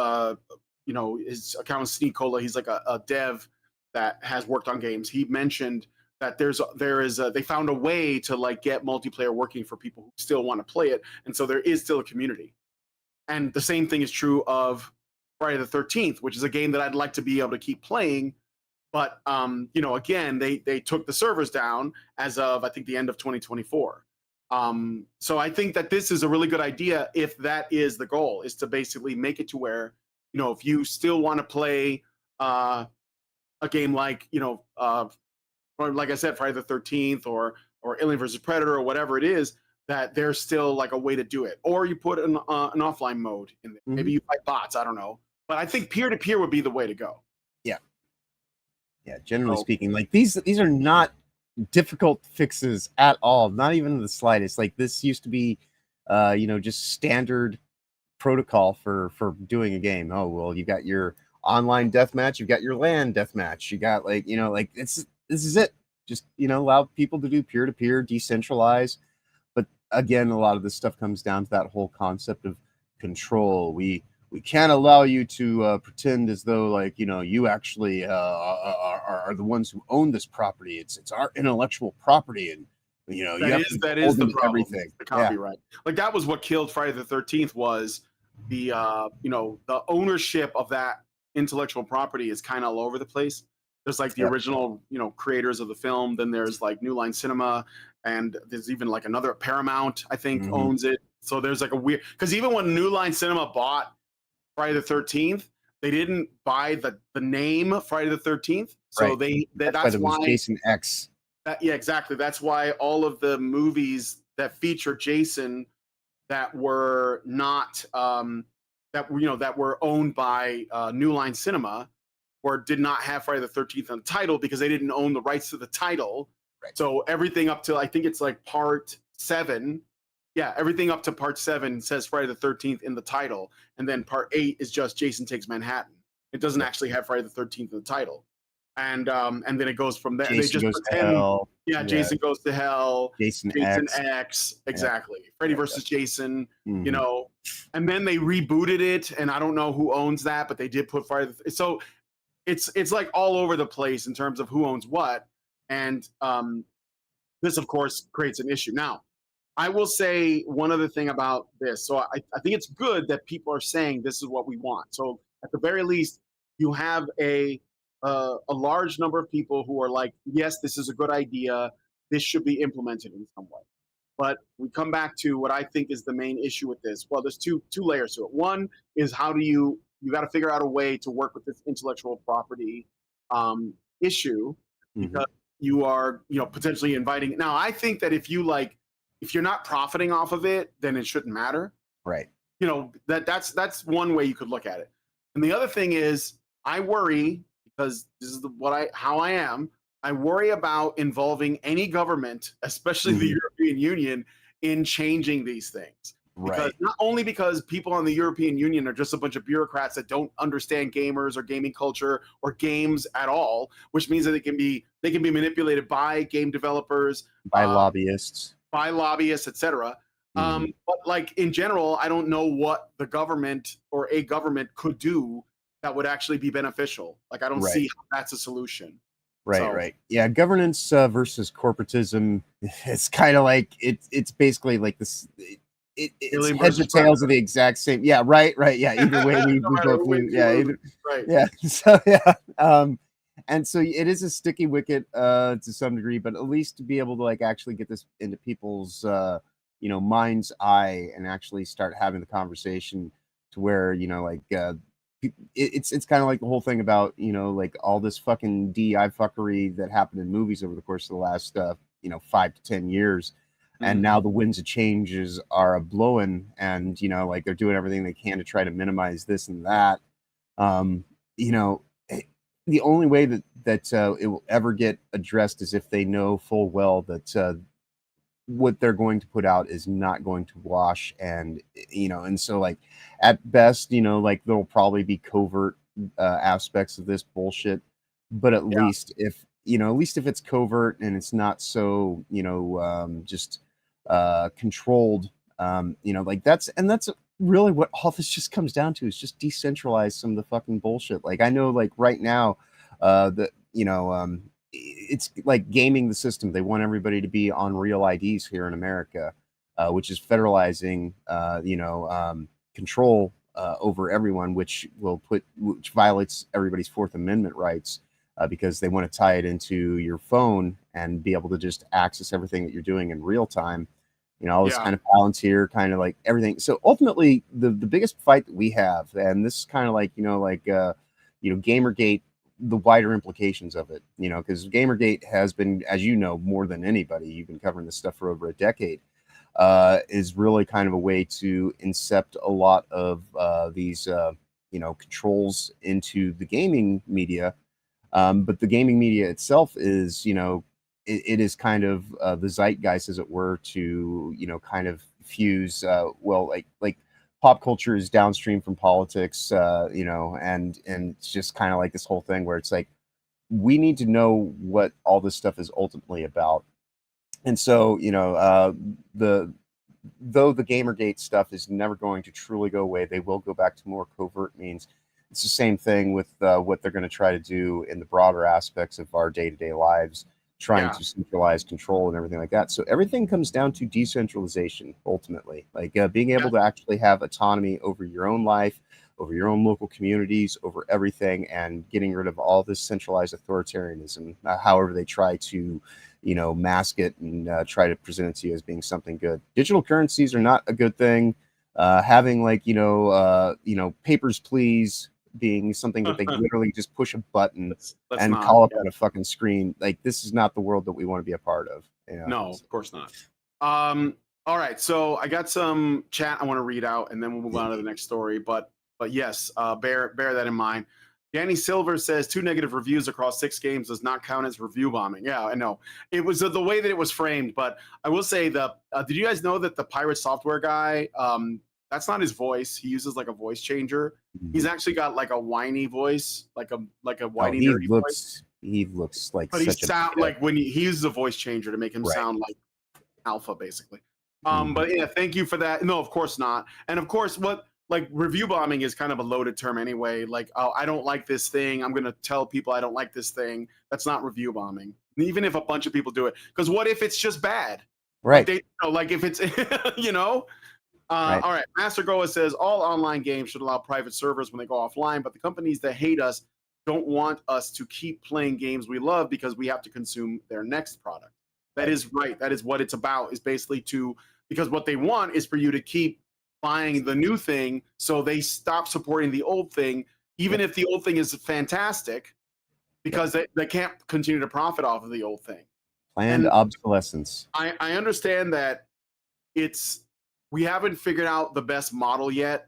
you know, his account is Sneakola. He's like a dev that has worked on games. He mentioned that they found a way to like get multiplayer working for people who still want to play it, and so there is still a community. And the same thing is true of Friday the 13th, which is a game that I'd like to be able to keep playing. But you know, again, they took the servers down as of I think the end of 2024. So I think that this is a really good idea if that is the goal, is to basically make it to where, you know, if you still want to play a game like, you know, or like I said, Friday the 13th or Alien versus Predator or whatever it is, that there's still like a way to do it. Or you put an offline mode in there. Maybe you fight bots. I don't know. But I think peer-to-peer would be the way to go. Yeah, generally speaking, like these are not difficult fixes at all, not even the slightest. Like this used to be you know, just standard protocol for doing a game. Oh, well, you got your online deathmatch, you got your LAN deathmatch, you got like, you know, like this is it. Just, you know, allow people to do peer-to-peer, decentralize. But again, a lot of this stuff comes down to that whole concept of control. We can't allow you to pretend as though, like, you know, you actually are the ones who own this property. It's our intellectual property, and you know that is the problem. Everything. The copyright, like that was what killed Friday the 13th. Was the you know, the ownership of that intellectual property is kind of all over the place. There's like the original, you know, creators of the film. Then there's like New Line Cinema, and there's even like another Paramount, I think, owns it. So there's like a weird, because even when New Line Cinema bought Friday the 13th, they didn't buy the name Friday the 13th. So that's why Jason X. Yeah, exactly. That's why all of the movies that feature Jason that were not that were owned by New Line Cinema or did not have Friday the 13th on the title because they didn't own the rights to the title. So everything up to, I think it's like part 7. Yeah, everything up to part 7 says Friday the 13th in the title, and then part 8 is just Jason Takes Manhattan. It doesn't actually have Friday the 13th in the title, and then it goes from there. Jason goes to hell. Yeah, Jason Goes to Hell, Jason Jason X. X, exactly. Freddy versus Jason, Mhm. you know, and then they rebooted it, and I don't know who owns that, but they did put Friday. So it's like all over the place in terms of who owns what, and this of course creates an issue. Now, I will say one other thing about this. So I think it's good that people are saying this is what we want. So at the very least, you have a large number of people who are like, yes, this is a good idea. This should be implemented in some way. But we come back to what I think is the main issue with this. Well, there's two layers to it. One is how do you got to figure out a way to work with this intellectual property issue because you are potentially inviting. Now, I think that if you're not profiting off of it, then it shouldn't matter. Right. That's one way you could look at it. And the other thing is, I worry because this is how I am. I worry about involving any government, especially the European Union, in changing these things. Because not only because people on the European Union are just a bunch of bureaucrats that don't understand gamers or gaming culture or games at all, which means that they can be manipulated by game developers, by lobbyists, etc. But like in general, I don't know what the government or a government could do that would actually be beneficial. Like I don't see how that's a solution. Right. Yeah, governance versus corporatism. It's kind of like it's basically like this. It's heads or tails of the exact same. Yeah, right. Yeah, either way we both lose. Yeah, right. Yeah. So and so it is a sticky wicket to some degree, but at least to be able to like actually get this into people's mind's eye and actually start having the conversation to where it's kind of like the whole thing about like all this fucking DI fuckery that happened in movies over the course of the last 5 to 10 years. And now the winds of changes are a blowing, and like they're doing everything they can to try to minimize this and that. The only way that it will ever get addressed is if they know full well that what they're going to put out is not going to wash, and so like at best like there'll probably be covert aspects of this bullshit, but at least if it's covert and it's not so just controlled, like that's really what all this just comes down to, is just decentralize some of the fucking bullshit. Like I know like right now it's like gaming the system. They want everybody to be on real IDs here in America, which is federalizing control over everyone, which violates everybody's Fourth Amendment rights, because they want to tie it into your phone and be able to just access everything that you're doing in real time. All this kind of Palantir, kind of like everything. So ultimately, the biggest fight that we have, and this is kind of like Gamergate, the wider implications of it, because Gamergate has been, as more than anybody, you've been covering this stuff for over a decade, is really kind of a way to incept a lot of these controls into the gaming media. But the gaming media itself is, it is kind of the zeitgeist, as it were, to kind of fuse like pop culture is downstream from politics, and it's just kind of like this whole thing where it's like we need to know what all this stuff is ultimately about. And so though the Gamergate stuff is never going to truly go away, they will go back to more covert means. It's the same thing with what they're going to try to do in the broader aspects of our day-to-day lives, trying to centralize control and everything like that. So everything comes down to decentralization, ultimately, like being able to actually have autonomy over your own life, over your own local communities, over everything, and getting rid of all this centralized authoritarianism, however they try to mask it and try to present it to you as being something good. Digital currencies are not a good thing. Having like papers please being something that they literally just push a button and call up on a fucking screen. Like, this is not the world that we want to be a part of. No, of course not. All right, so I got some chat I want to read out, and then we'll move on to the next story. But yes, bear that in mind. Danny Silver says 2 negative reviews across 6 games does not count as review bombing. Yeah, I know. It was the way that it was framed, but I will say did you guys know that the Pirate Software guy, that's not his voice. He uses like a voice changer. He's actually got like a whiny voice, like a whiny nerdy voice. he looks like But he such a sound like when he uses a voice changer to make him Right. sound like alpha, basically. Mhm. But yeah, thank you for that. No, of course not. And of course, what like review bombing is kind of a loaded term anyway. Like, oh, I don't like this thing. I'm gonna tell people I don't like this thing. That's not review bombing. Even if a bunch of people do it, because what if it's just bad? Right. Like they, like if it's, you know. Right. All right, Master Goa says all online games should allow private servers when they go offline, but the companies that hate us don't want us to keep playing games we love because we have to consume their next product. That is right. That is what it's about. Is basically because what they want is for you to keep buying the new thing, so they stop supporting the old thing, even if the old thing is fantastic, because they can't continue to profit off of the old thing. Planned obsolescence. I understand that we haven't figured out the best model yet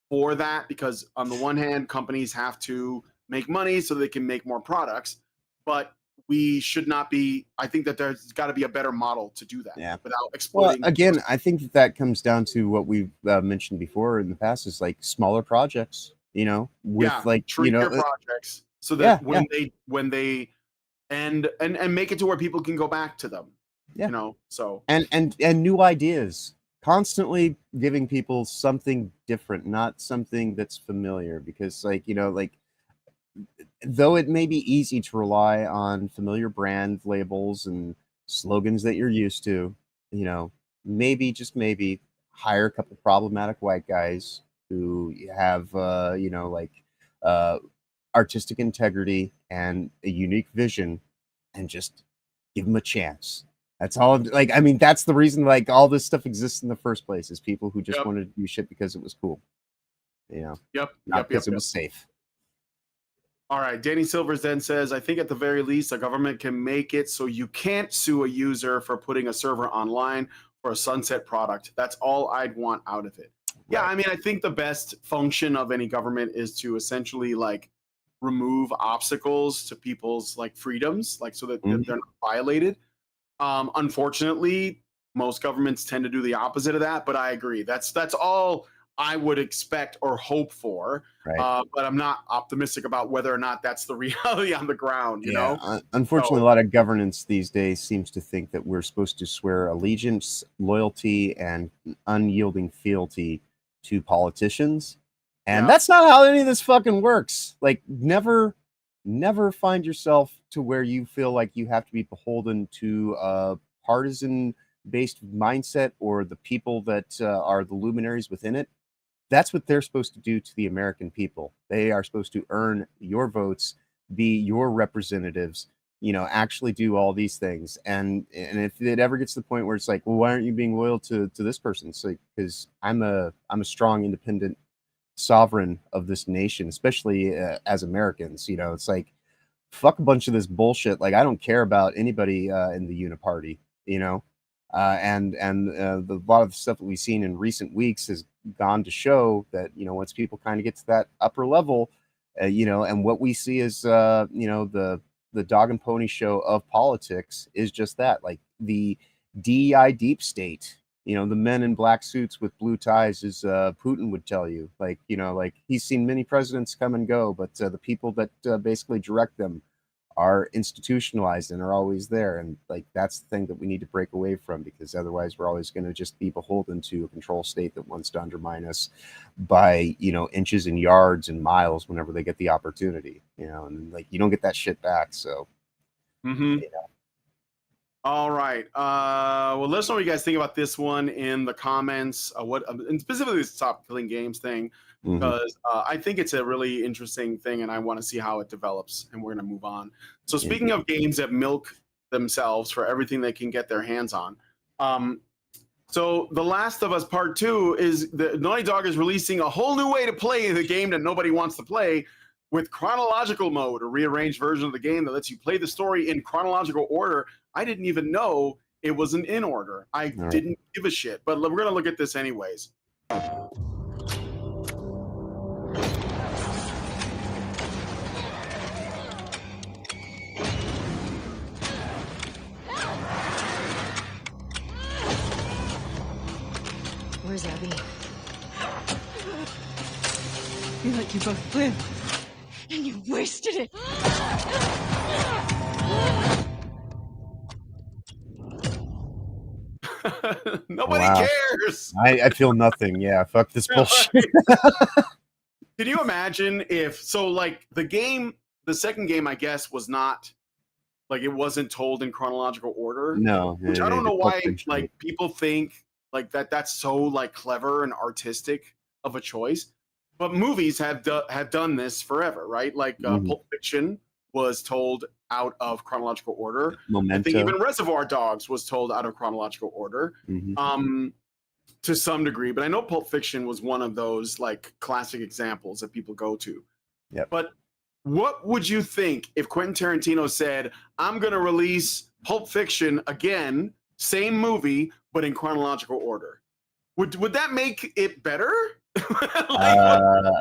for that, because on the one hand, companies have to make money so they can make more products, but we should not be. I think that there's got to be a better model to do that without exploiting. Well, again, I think that comes down to what we've mentioned before in the past, is like smaller projects, with treat your projects so that when they and make it to where people can go back to them. So and new ideas, constantly giving people something different, not something that's familiar, because though it may be easy to rely on familiar brand labels and slogans that you're used to, maybe, just maybe, hire a couple problematic white guys who have artistic integrity and a unique vision, and just give them a chance. That's all. That's the reason all this stuff exists in the first place, is people who just wanted to do shit because it was cool. Not because it was safe. All right, Danny Silvers then says, I think at the very least, a government can make it so you can't sue a user for putting a server online for a sunset product. That's all I'd want out of it. Yeah, I think the best function of any government is to essentially remove obstacles to people's freedoms, so that they're not violated. Unfortunately, most governments tend to do the opposite of that, but I agree. That's all I would expect or hope for. Right. But I'm not optimistic about whether or not that's the reality on the ground, you know? Unfortunately, a lot of governance these days seems to think that we're supposed to swear allegiance, loyalty, and unyielding fealty to politicians. And that's not how any of this fucking works. Never find yourself to where you feel like you have to be beholden to a partisan-based mindset or the people that are the luminaries within it. That's what they're supposed to do to the American people. They are supposed to earn your votes, be your representatives, actually do all these things. And if it ever gets to the point where it's like, well, why aren't you being loyal to this person? It's because I'm a strong, independent sovereign of this nation, especially as Americans. It's like, fuck a bunch of this bullshit. I don't care about anybody in the uniparty, and a lot of the stuff that we've seen in recent weeks has gone to show that, once people kind of get to that upper level, and what we see is, the dog and pony show of politics is just that, the DEI deep state, the men in black suits with blue ties, as Putin would tell you, he's seen many presidents come and go, but the people that basically direct them are institutionalized and are always there. And that's the thing that we need to break away from, because otherwise we're always going to just be beholden to a control state that wants to undermine us by, inches and yards and miles whenever they get the opportunity, and you don't get that shit back. So, All right. Well, let us know what you guys think about this one in the comments. And specifically this Stop Killing Games thing, because I think it's a really interesting thing, and I want to see how it develops. And we're going to move on. So, speaking of games that milk themselves for everything they can get their hands on, so The Last of Us Part 2 is the Naughty Dog is releasing a whole new way to play the game that nobody wants to play, with chronological mode, a rearranged version of the game that lets you play the story in chronological order. I didn't even know it wasn't in order. I didn't give a shit, but we're going to look at this anyways. Where's Abby? You let you both live, and you wasted it. Nobody Wow. cares. I feel nothing. Yeah, fuck this bullshit. Can you imagine if like the second game, I guess, was not like, it wasn't told in chronological order, No, which I don't know the Pulp why Fiction. like people think like that's so like clever and artistic of a choice. But movies have done this forever, right? Like Pulp Fiction was told out of chronological order. I think Memento. even Reservoir Dogs was told out of chronological order. To some degree, but I know Pulp Fiction was one of those like classic examples that people go to. Yep. But what would you think if Quentin Tarantino said, "I'm going to release Pulp Fiction again, same movie, but in chronological order"? Would that make it better? I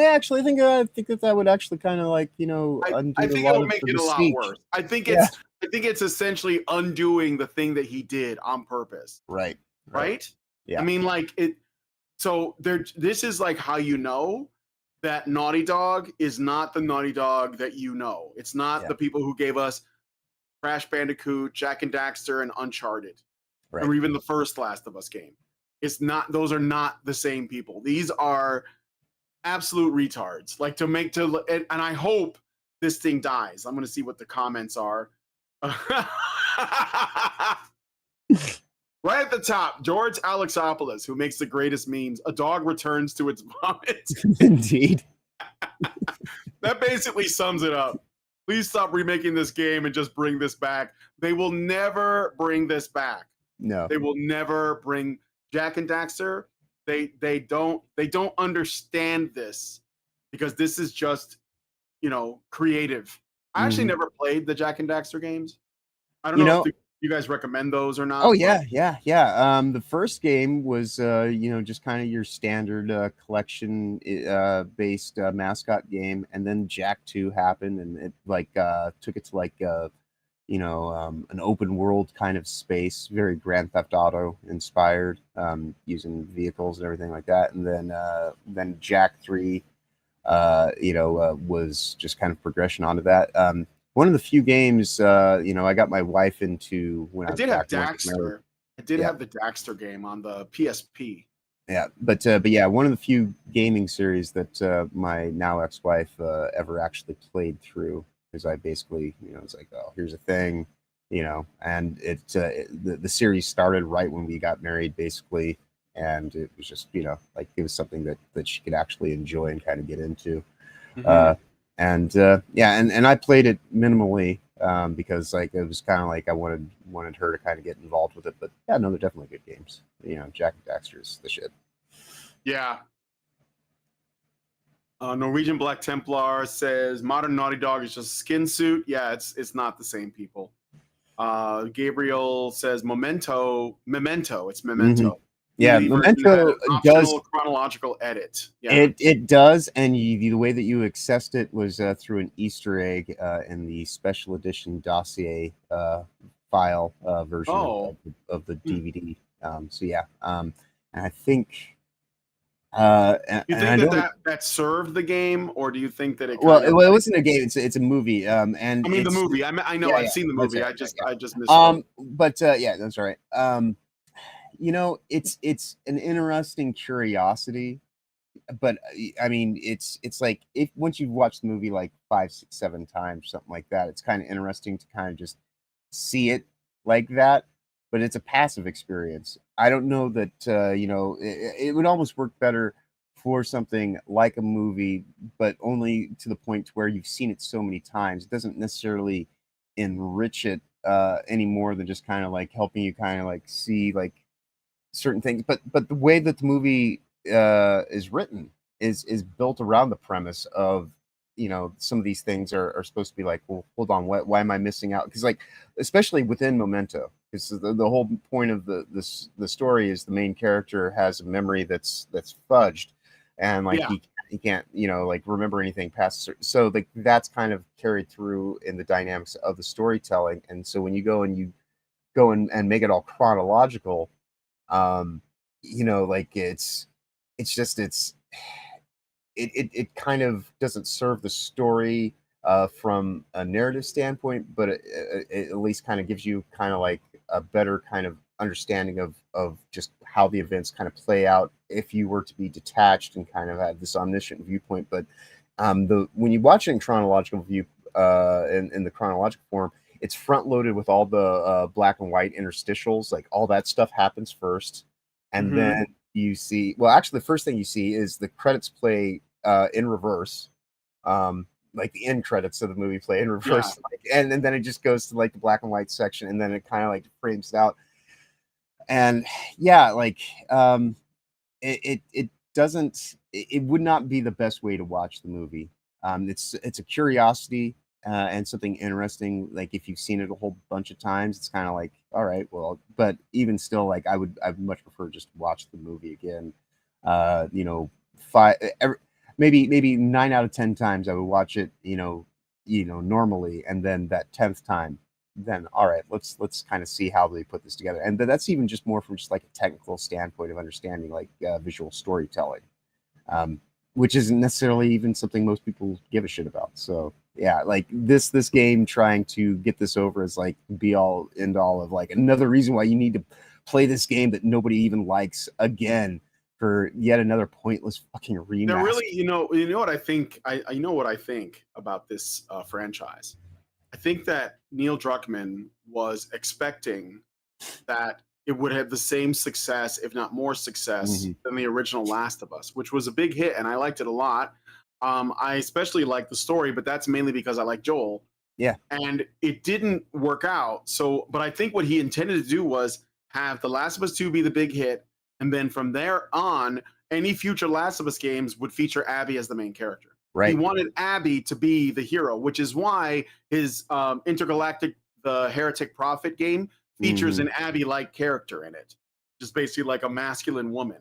actually think that would actually kind of like, you know, undo I think a lot it would of make the it a lot mystique. worse. I think Yeah. it's essentially undoing the thing that he did on purpose. Right. Yeah. I mean, like it. So this is like how you know that Naughty Dog is not the Naughty Dog that you know. It's not the people who gave us Crash Bandicoot, Jack and Daxter, and Uncharted, or even the first Last of Us game. It's not; those are not the same people. These are absolute retards. Like and I hope this thing dies. I'm going to see what the comments are. Right at the top, George Alexopoulos, who makes the greatest memes. A dog returns to its vomit. Indeed. That basically sums it up. Please stop remaking this game and just bring this back. They will never bring this back. No. They will never bring Jack and Daxter. They don't understand this, because this is just, you know, creative. I actually never played the Jack and Daxter games. I don't know if you guys recommend those or not. Oh yeah. The first game was you know, just kind of your standard collection based mascot game, and then Jack 2 happened, and it like took it to like you know, an open world kind of space, very Grand Theft Auto inspired, using vehicles and everything like that. And then Jack 3 you know, was just kind of progression onto that. One of the few games, you know, I got my wife into when I did have Daxter. I did have the Daxter game on the PSP. Yeah, but yeah, one of the few gaming series that my now ex-wife ever actually played through, because I basically, you know, it's like, oh, here's a thing, you know, and the series started right when we got married, basically, and it was just, you know, like it was something that she could actually enjoy and kind of get into. And I played it minimally because like it was kind of like I wanted her to kind of get involved with it. But yeah, no, they're definitely good games. You know, Jack and Daxter's the shit. Yeah. Norwegian Black Templar says modern Naughty Dog is just a skin suit. Yeah, it's not the same people. Gabriel says Memento. It's Memento. Yeah, Memento does chronological edit. Yeah. It does, and the way that you accessed it was through an Easter egg in the special edition dossier file version of the DVD. So yeah, and I think. You think that served the game, or do you think that it? Well, it wasn't a game; it's a movie. And I mean the movie. I know I've seen the movie. I just missed it. But yeah, that's all right. You know, it's an interesting curiosity, but I mean, it's like if once you've watched the movie like 5, 6, 7 times, something like that, it's kind of interesting to kind of just see it like that. But it's a passive experience. I don't know that you know, it would almost work better for something like a movie, but only to the point where you've seen it so many times. It doesn't necessarily enrich it any more than just kind of like helping you kind of like see like certain things, but the way that the movie is written is built around the premise of, you know, some of these things are supposed to be like, well, hold on, why am I missing out? Because like, especially within Memento, because the whole point of the story is the main character has a memory that's fudged, and like he can't, you know, like remember anything past. So like that's kind of carried through in the dynamics of the storytelling. And so when you go and make it all chronological, you know, like it kind of doesn't serve the story from a narrative standpoint, but it at least kind of gives you kind of like a better kind of understanding of just how the events kind of play out if you were to be detached and kind of have this omniscient viewpoint. But when you watch it in chronological view, in the chronological form, it's front loaded with all the black and white interstitials. Like all that stuff happens first, and then you see. Well, actually, the first thing you see is the credits play in reverse. Like the end credits of the movie play in reverse, like, and then it just goes to like the black and white section, and then it kind of like frames it out. And yeah, like it doesn't, it would not be the best way to watch the movie. It's a curiosity and something interesting. Like if you've seen it a whole bunch of times, it's kind of like, all right, well, but even still, like I'd much prefer just to watch the movie again. You know, maybe 9 out of 10 times I would watch it, normally, and then that 10th time, then all right, let's kind of see how they put this together. And that's even just more from just like a technical standpoint of understanding like visual storytelling, which isn't necessarily even something most people give a shit about. So yeah, like this game trying to get this over is like be all end all of like another reason why you need to play this game that nobody even likes again for yet another pointless fucking remaster. They're really, you know what I think. I know what I think about this franchise. I think that Neil Druckmann was expecting that it would have the same success, if not more success, than the original Last of Us, which was a big hit, and I liked it a lot. I especially like the story, but that's mainly because I like Joel. Yeah. And it didn't work out. So, but I think what he intended to do was have The Last of Us 2 be the big hit, and then from there on, any future Last of Us games would feature Abby as the main character. Right. He wanted Abby to be the hero, which is why his Intergalactic, the Heretic Prophet game features an Abby-like character in it, just basically like a masculine woman.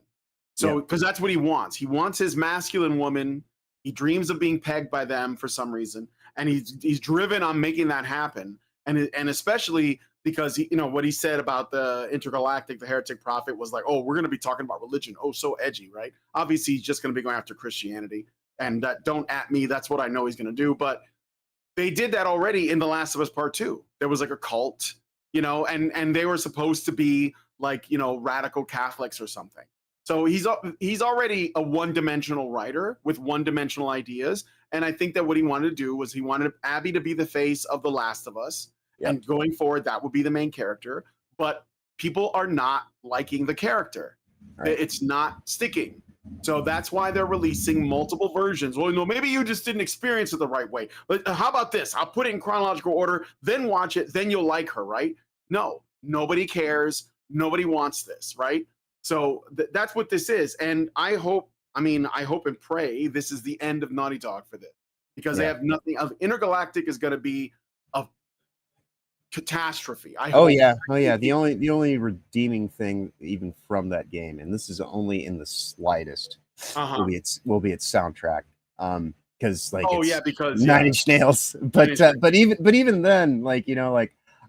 So, because that's what he wants. He wants his masculine woman. He dreams of being pegged by them for some reason, and he's driven on making that happen. And especially because what he said about the Intergalactic, the Heretic Prophet was like, oh, we're going to be talking about religion. Oh, so edgy, right? Obviously, he's just going to be going after Christianity. And that don't at me. That's what I know he's going to do. But they did that already in The Last of Us Part 2. There was like a cult, and they were supposed to be like, radical Catholics or something. So he's already a one-dimensional writer with one-dimensional ideas. And I think that what he wanted to do was he wanted Abby to be the face of The Last of Us. Yep. And going forward, that would be the main character. But people are not liking the character. Right. It's not sticking. So that's why they're releasing multiple versions. Well, maybe you just didn't experience it the right way. But how about this? I'll put it in chronological order, then watch it, then you'll like her, right? No, nobody cares. Nobody wants this, right? So that's what this is. And I hope and pray this is the end of Naughty Dog for this. Because they have nothing of Intergalactic is going to be a catastrophe. Oh yeah. The only redeeming thing even from that game, and this is only in the slightest, will be its soundtrack. Because like because Nine Inch Nails. But even then, like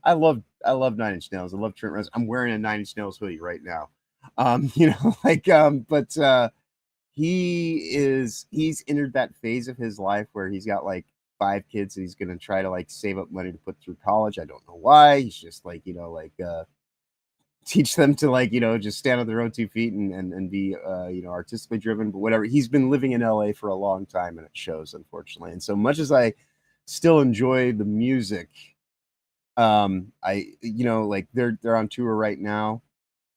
I love Nine Inch Nails. I love Trent Reznor. I'm wearing a Nine Inch Nails hoodie right now. But he's entered that phase of his life where he's got like 5 kids and he's going to try to like save up money to put through college. I don't know why. He's just like, teach them to like, just stand on their own 2 feet and be, artistically driven, but whatever. He's been living in LA for a long time and it shows, unfortunately. And so much as I still enjoy the music, they're on tour right now.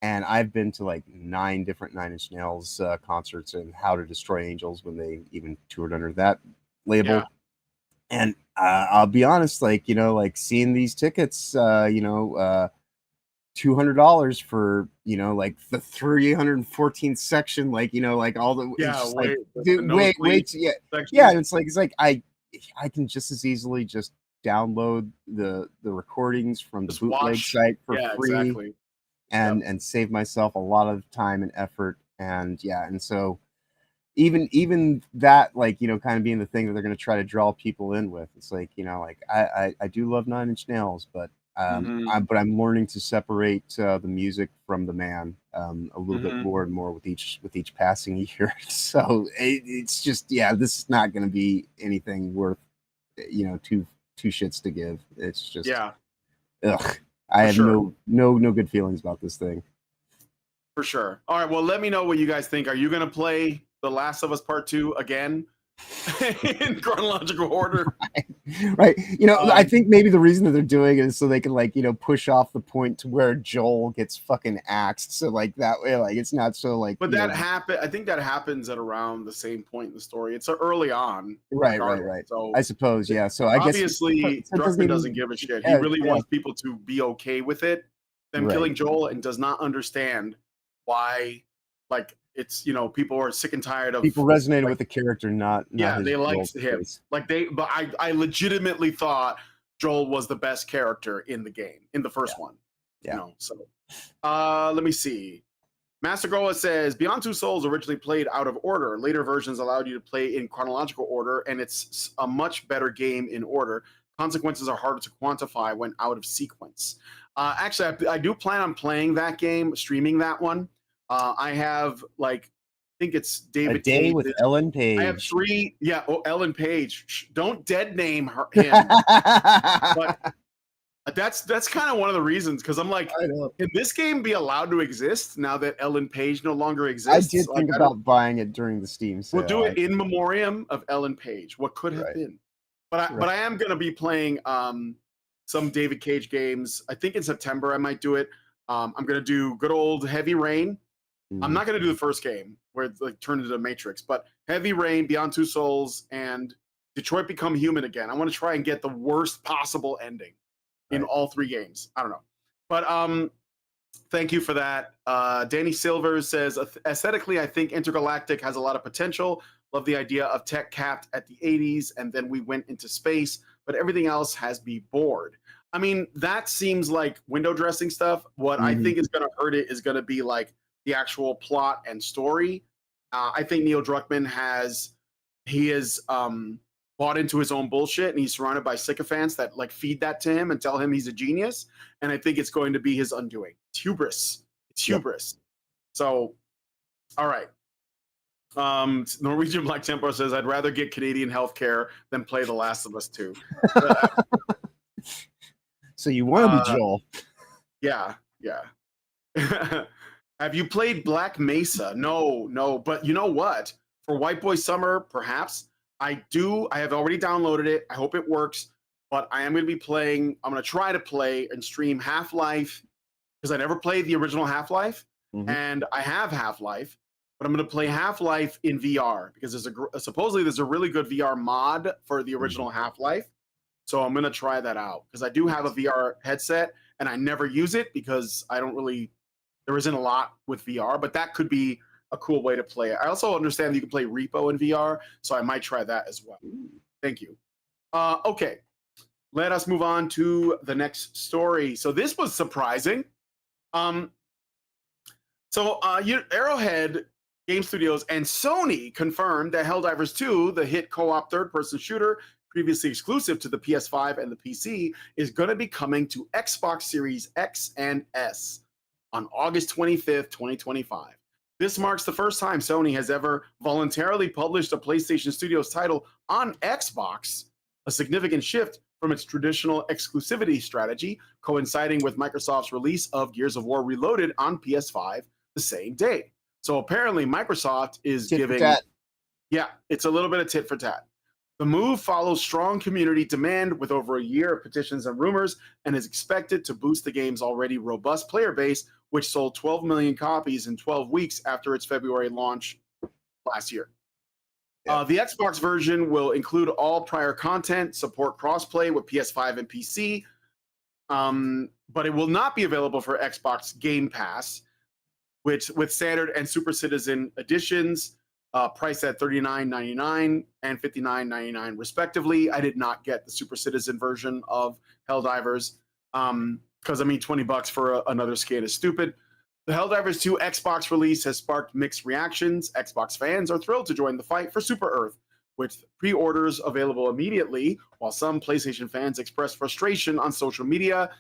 And I've been to like 9 different Nine Inch Nails concerts and How to Destroy Angels when they even toured under that label. Yeah. And I'll be honest, like seeing these tickets, $200 for like the 314th section, like all the And it's like I can just as easily just download the recordings from the bootleg site for free. Exactly. And save myself a lot of time and effort. And so even that, like, kind of being the thing that they're going to try to draw people in with. It's like, I do love Nine Inch Nails, but I'm learning to separate the music from the man a little bit more and more with each passing year. So it's just, this is not going to be anything worth two shits to give. It's just Yeah, ugh. I have sure. no good feelings about this thing. For sure. All right. Well, let me know what you guys think. Are you going to play The Last of Us Part 2 again in chronological order? Right. I think maybe the reason that they're doing it is so they can push off the point to where Joel gets fucking axed. So that way, it's not so But that happen. I think that happens at around the same point in the story. It's early on. Right. So I suppose, yeah. So I guess obviously Druckmann doesn't give a shit. He really wants people to be okay with them killing Joel, and does not understand why. It's people are sick and tired of people resonated with the character, not yeah, they liked him. face. But I legitimately thought Joel was the best character in the game, in the first one. Yeah. So let me see. Master Goa says Beyond Two Souls originally played out of order. Later versions allowed you to play in chronological order, and it's a much better game in order. Consequences are harder to quantify when out of sequence. Actually, I do plan on playing that game, streaming that one. I have I think it's David A Day Cage. with Ellen Page. I have 3. Yeah, Ellen Page. Don't dead name him. But that's kind of one of the reasons, because I'm like, can this game be allowed to exist now that Ellen Page no longer exists? I did think about buying it during the Steam sale. We'll do it in memoriam of Ellen Page. What could have been? But I am going to be playing some David Cage games. I think in September I might do it. I'm going to do good old Heavy Rain. I'm not going to do the first game where it's turned into Matrix, but Heavy Rain, Beyond Two Souls, and Detroit Become Human again. I want to try and get the worst possible ending in all 3 games. I don't know. But thank you for that. Danny Silver says, aesthetically, I think Intergalactic has a lot of potential. Love the idea of tech capped at the 80s, and then we went into space, but everything else has me bored. I mean, that seems like window dressing stuff. What I think is going to hurt it is going to be the actual plot and story. I think Neil Druckmann has bought into his own bullshit, and he's surrounded by sycophants that feed that to him and tell him he's a genius. And I think it's going to be his undoing. It's hubris. So, all right. Norwegian Black Tempo says, I'd rather get Canadian healthcare than play The Last of Us 2. So you want to be Joel? Yeah. Have you played Black Mesa? No. But you know what? For White Boy Summer, perhaps. I have already downloaded it. I hope it works. But I am going to be playing. I'm going to try to play and stream Half-Life, because I never played the original Half-Life, and I have Half-Life. But I'm going to play Half-Life in VR, because supposedly there's a really good VR mod for the original Half-Life. So I'm going to try that out, because I do have a VR headset and I never use it because there isn't a lot with VR, but that could be a cool way to play it. I also understand that you can play Repo in VR, so I might try that as well. Thank you. Okay, let us move on to the next story. So this was surprising. Arrowhead Game Studios and Sony confirmed that Helldivers 2, the hit co-op third-person shooter previously exclusive to the PS5 and the PC, is going to be coming to Xbox Series X and S on August 25th, 2025. This marks the first time Sony has ever voluntarily published a PlayStation Studios title on Xbox, a significant shift from its traditional exclusivity strategy, coinciding with Microsoft's release of Gears of War Reloaded on PS5 the same day. So apparently Microsoft is giving... Yeah, it's a little bit of tit for tat. The move follows strong community demand with over a year of petitions and rumors, and is expected to boost the game's already robust player base, which sold 12 million copies in 12 weeks after its February launch last year. The Xbox version will include all prior content, support crossplay with PS5 and PC, but it will not be available for Xbox Game Pass, which with standard and Super Citizen editions, priced at $39.99 and $59.99 respectively. I did not get the Super Citizen version of Helldivers because $20 for another skin is stupid. The Helldivers 2 Xbox release has sparked mixed reactions. Xbox fans are thrilled to join the fight for Super Earth, with pre-orders available immediately, while some PlayStation fans express frustration on social media,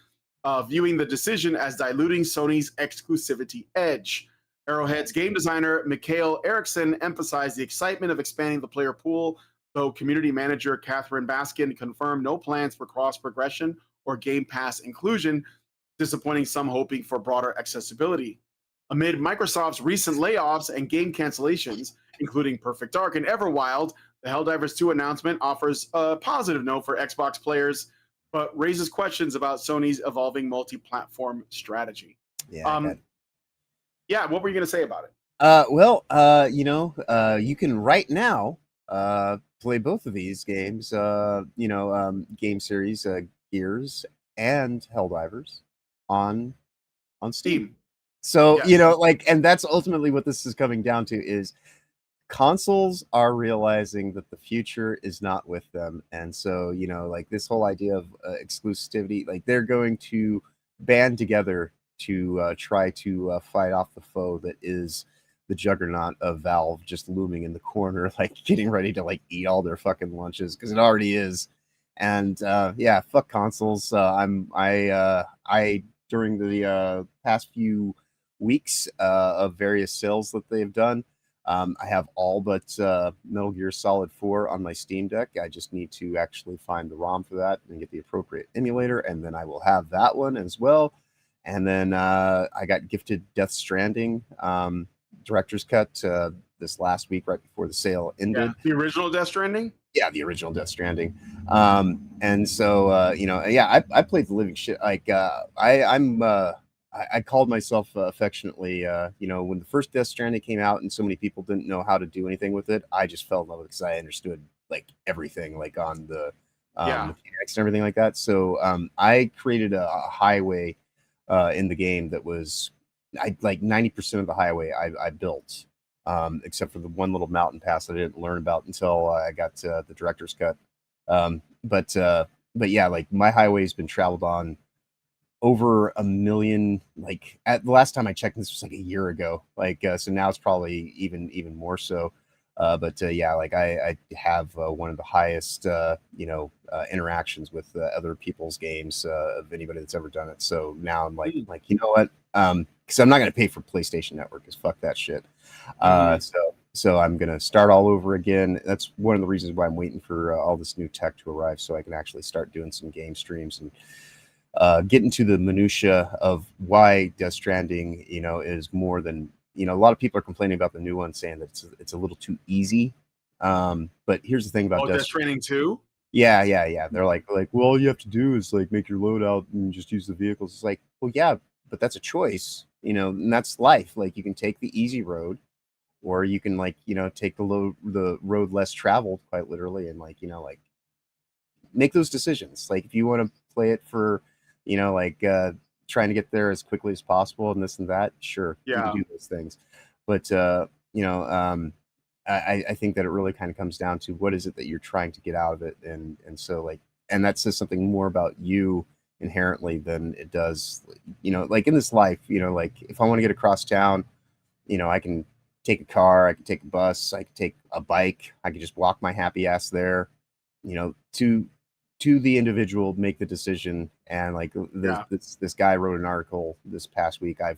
viewing the decision as diluting Sony's exclusivity edge. Arrowhead's game designer, Mikhail Eriksson, emphasized the excitement of expanding the player pool though community manager Catherine Baskin confirmed no plans for cross progression or Game Pass inclusion, disappointing some hoping for broader accessibility. Amid Microsoft's recent layoffs and game cancellations, including Perfect Dark and Everwild, the Helldivers 2 announcement offers a positive note for Xbox players, but raises questions about Sony's evolving multi-platform strategy. Yeah. Yeah, what were you going to say about it? Well, you can right now play both of these games, game series, Gears and Helldivers on Steam. So, Yes. and that's ultimately what this is coming down to is consoles are realizing that the future is not with them. And so, this whole idea of exclusivity, like they're going to band together to try to fight off the foe that is the juggernaut of Valve just looming in the corner, like getting ready to like eat all their fucking lunches because it already is. And fuck consoles. I during the past few weeks of various sales that they've done, I have all but Metal Gear Solid 4 on my Steam Deck. I just need to actually find the ROM for that and get the appropriate emulator, and then I will have that one as well. And then I got gifted Death Stranding director's cut this last week, right before the sale ended. Yeah, the original Death Stranding? Yeah, the original Death Stranding. And so, I played the living shit. Like, I called myself affectionately, when the first Death Stranding came out and so many people didn't know how to do anything with it, I just fell in love with it because I understood like everything, like on the mechanics and everything like that. So I created a highway in the game that was like 90% of the highway I built, except for the one little mountain pass that I didn't learn about until I got the director's cut. But yeah, like my highway's been traveled on over 1 million, like at the last time I checked, this was like a year ago, like so now it's probably even more so. Yeah, like I have one of the highest interactions with other people's games of anybody that's ever done it. So now I'm like you know what, because I'm not going to pay for PlayStation Network, because fuck that shit. So I'm going to start all over again. That's one of the reasons why I'm waiting for all this new tech to arrive, so I can actually start doing some game streams and get into the minutia of why Death Stranding, is more than, a lot of people are complaining about the new one, saying that it's a little too easy. But here's the thing about Death Stranding 2? Yeah. They're like, well, all you have to do is like make your loadout and just use the vehicles. It's like, well, yeah, but that's a choice, and that's life. Like you can take the easy road, or you can take the road less traveled, quite literally, and make those decisions. Like if you want to play it for trying to get there as quickly as possible and this and that, sure, you can do those things. But I think that it really kind of comes down to what is it that you're trying to get out of it, and so and that says something more about you inherently than it does, like in this life, like if I want to get across town, I can take a car, I can take a bus, I can take a bike, I can just walk my happy ass there, to the individual, make the decision. And like this guy wrote an article this past week. I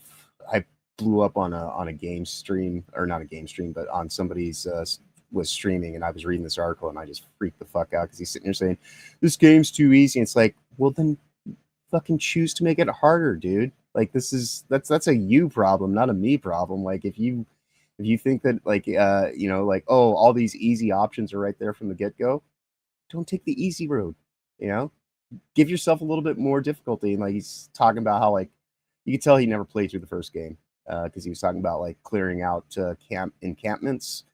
blew up on a game stream, or not a game stream, but on somebody's was streaming, and I was reading this article and I just freaked the fuck out because he's sitting there saying this game's too easy. And it's like, well, then fucking choose to make it harder, dude. Like that's a you problem, not a me problem. Like if you think that oh, all these easy options are right there from the get-go, don't take the easy road. Give yourself a little bit more difficulty. And like he's talking about how like you can tell he never played through the first game, because he was talking about like clearing out encampments,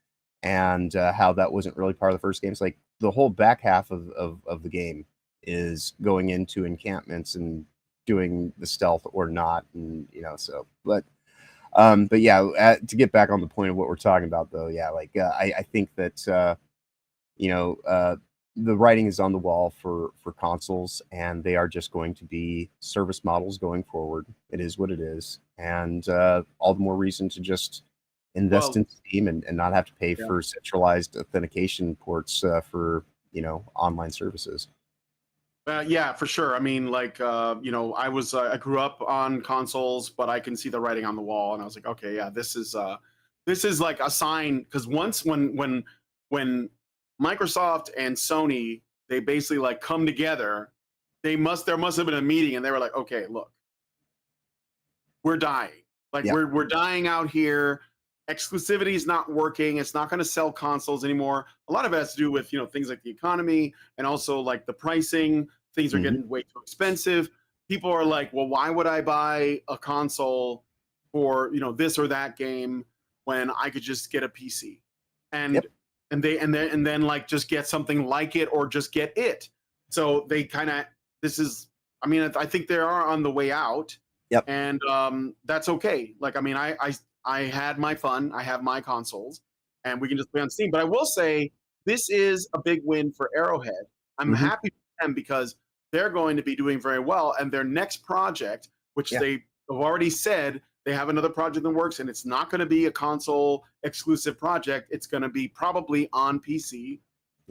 and how that wasn't really part of the first game. It's like the whole back half of the game is going into encampments and doing the stealth or not, and but yeah, to get back on the point of what we're talking about though, yeah, like I think that the writing is on the wall for consoles, and they are just going to be service models going forward. It is what it is, and all the more reason to just invest in Steam and not have to pay for centralized authentication ports for online services. Yeah, for sure. I mean, like I grew up on consoles, but I can see the writing on the wall, and I was like, okay, yeah, this is like a sign, because once when Microsoft and Sony, they basically like come together. There must have been a meeting, and they were like, okay, look, we're dying. Like Yeah. we're dying out here. Exclusivity is not working. It's not going to sell consoles anymore. A lot of it has to do with things like the economy and also like the pricing. Things are getting way too expensive. People are like, well, why would I buy a console for this or that game when I could just get a PC? And and then like just get something like it or just get it. So they kind of I think they are on the way out. Yep. And that's okay. Like, I mean, I had my fun. I have my consoles, and we can just play on Steam. But I will say this is a big win for Arrowhead. I'm happy for them because they're going to be doing very well. And their next project, which they have already said they have another project in the works, and it's not going to be a console exclusive project. It's going to be probably on PC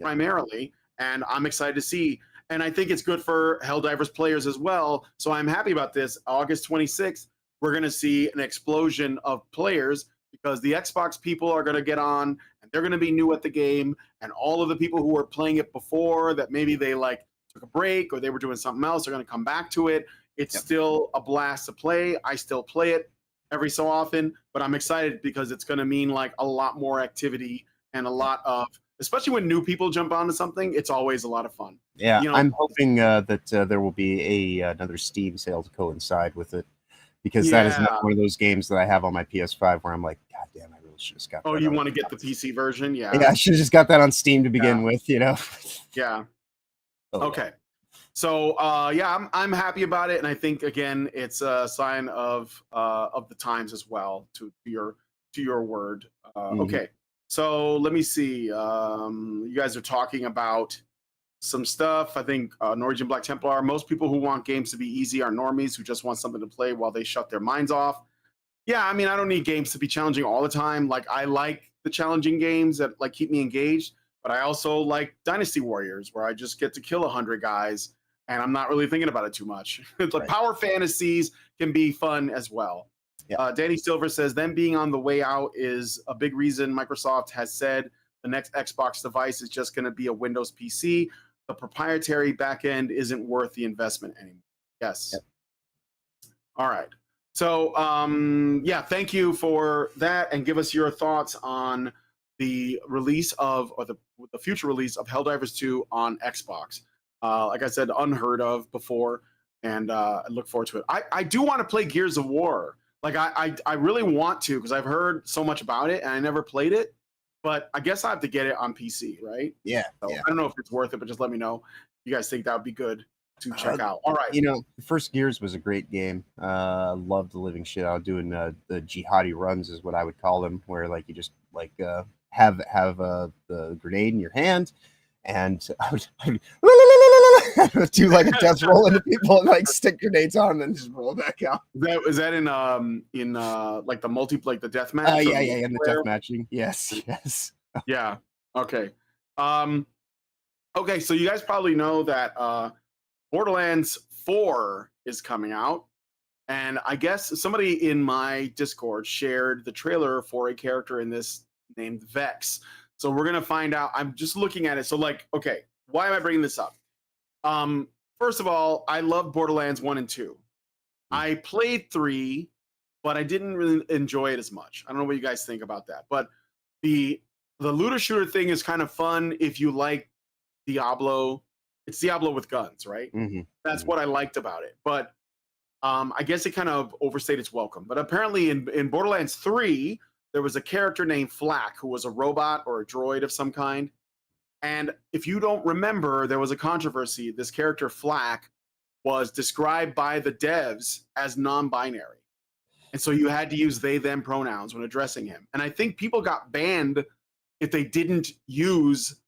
primarily. And I'm excited to see. And I think it's good for Helldivers players as well. So I'm happy about this. August 26th, we're going to see an explosion of players because the Xbox people are going to get on and they're going to be new at the game. And all of the people who were playing it before that maybe they like took a break or they were doing something else are going to come back to it. It's still a blast to play. I still play it every so often, but I'm excited because it's going to mean like a lot more activity and a lot of, especially when new people jump onto something, it's always a lot of fun. Yeah, I'm hoping that there will be another Steam sale to coincide with it, because that is not one of those games that I have on my PS5 where I'm like, God damn, I really should have got that. Oh, you want to get the PC version? Yeah. Yeah, I should have just got that on Steam to begin with, Yeah. Okay. So I'm happy about it, and I think again it's a sign of the times as well. To your word. Okay. So let me see. You guys are talking about some stuff. I think Norwegian Black Templar. Most people who want games to be easy are normies who just want something to play while they shut their minds off. Yeah, I mean, I don't need games to be challenging all the time. Like, I like the challenging games that like keep me engaged, but I also like Dynasty Warriors where I just get to kill 100 guys and I'm not really thinking about it too much. Like power fantasies can be fun as well. Danny Silver says them being on the way out is a big reason Microsoft has said the next Xbox device is just going to be a Windows PC. The proprietary backend isn't worth the investment anymore. Yes. All right. So, thank you for that, and give us your thoughts on the release of, or the future release of Helldivers 2 on Xbox. Like I said, unheard of before, and I look forward to it. I do want to play Gears of War. Like, I really want to, because I've heard so much about it, and I never played it. But I guess I have to get it on PC, right? Yeah. So I don't know if it's worth it, but just let me know. You guys think that would be good to check out. All right. The first Gears was a great game. Loved the living shit out of doing the jihadi runs is what I would call them, where like you just like have the grenade in your hand, and I would do like a death roll into people and like stick grenades on and then just roll back out. Is that in like the like the death match? Yeah, in the death matching. Yes. Yeah. Okay. Okay, so you guys probably know that Borderlands 4 is coming out, and I guess somebody in my Discord shared the trailer for a character in this named Vex. So we're gonna find out. I'm just looking at it. So like, okay, why am I bringing this up? First of all, I love Borderlands 1 and 2. I played 3, but I didn't really enjoy it as much. I don't know what you guys think about that. But the looter shooter thing is kind of fun if you like Diablo. It's Diablo with guns, right? That's what I liked about it. But I guess it kind of overstayed its welcome. But apparently in Borderlands 3, there was a character named Flak who was a robot or a droid of some kind. And if you don't remember, there was a controversy. This character Flak was described by the devs as non-binary. And so you had to use they, them pronouns when addressing him. And I think people got banned if they didn't use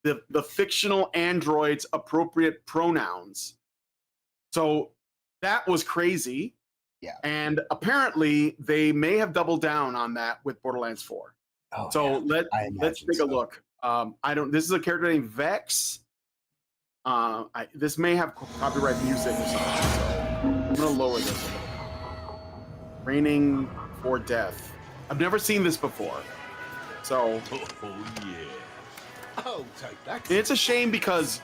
the fictional android's appropriate pronouns. So that was crazy. Yeah. And apparently they may have doubled down on that with Borderlands 4. Oh, so let's take a look. This is a character named Vex. This may have copyright music or something. So I'm gonna lower this a little. Raining for Death. I've never seen this before. So Oh, take that. It's a shame because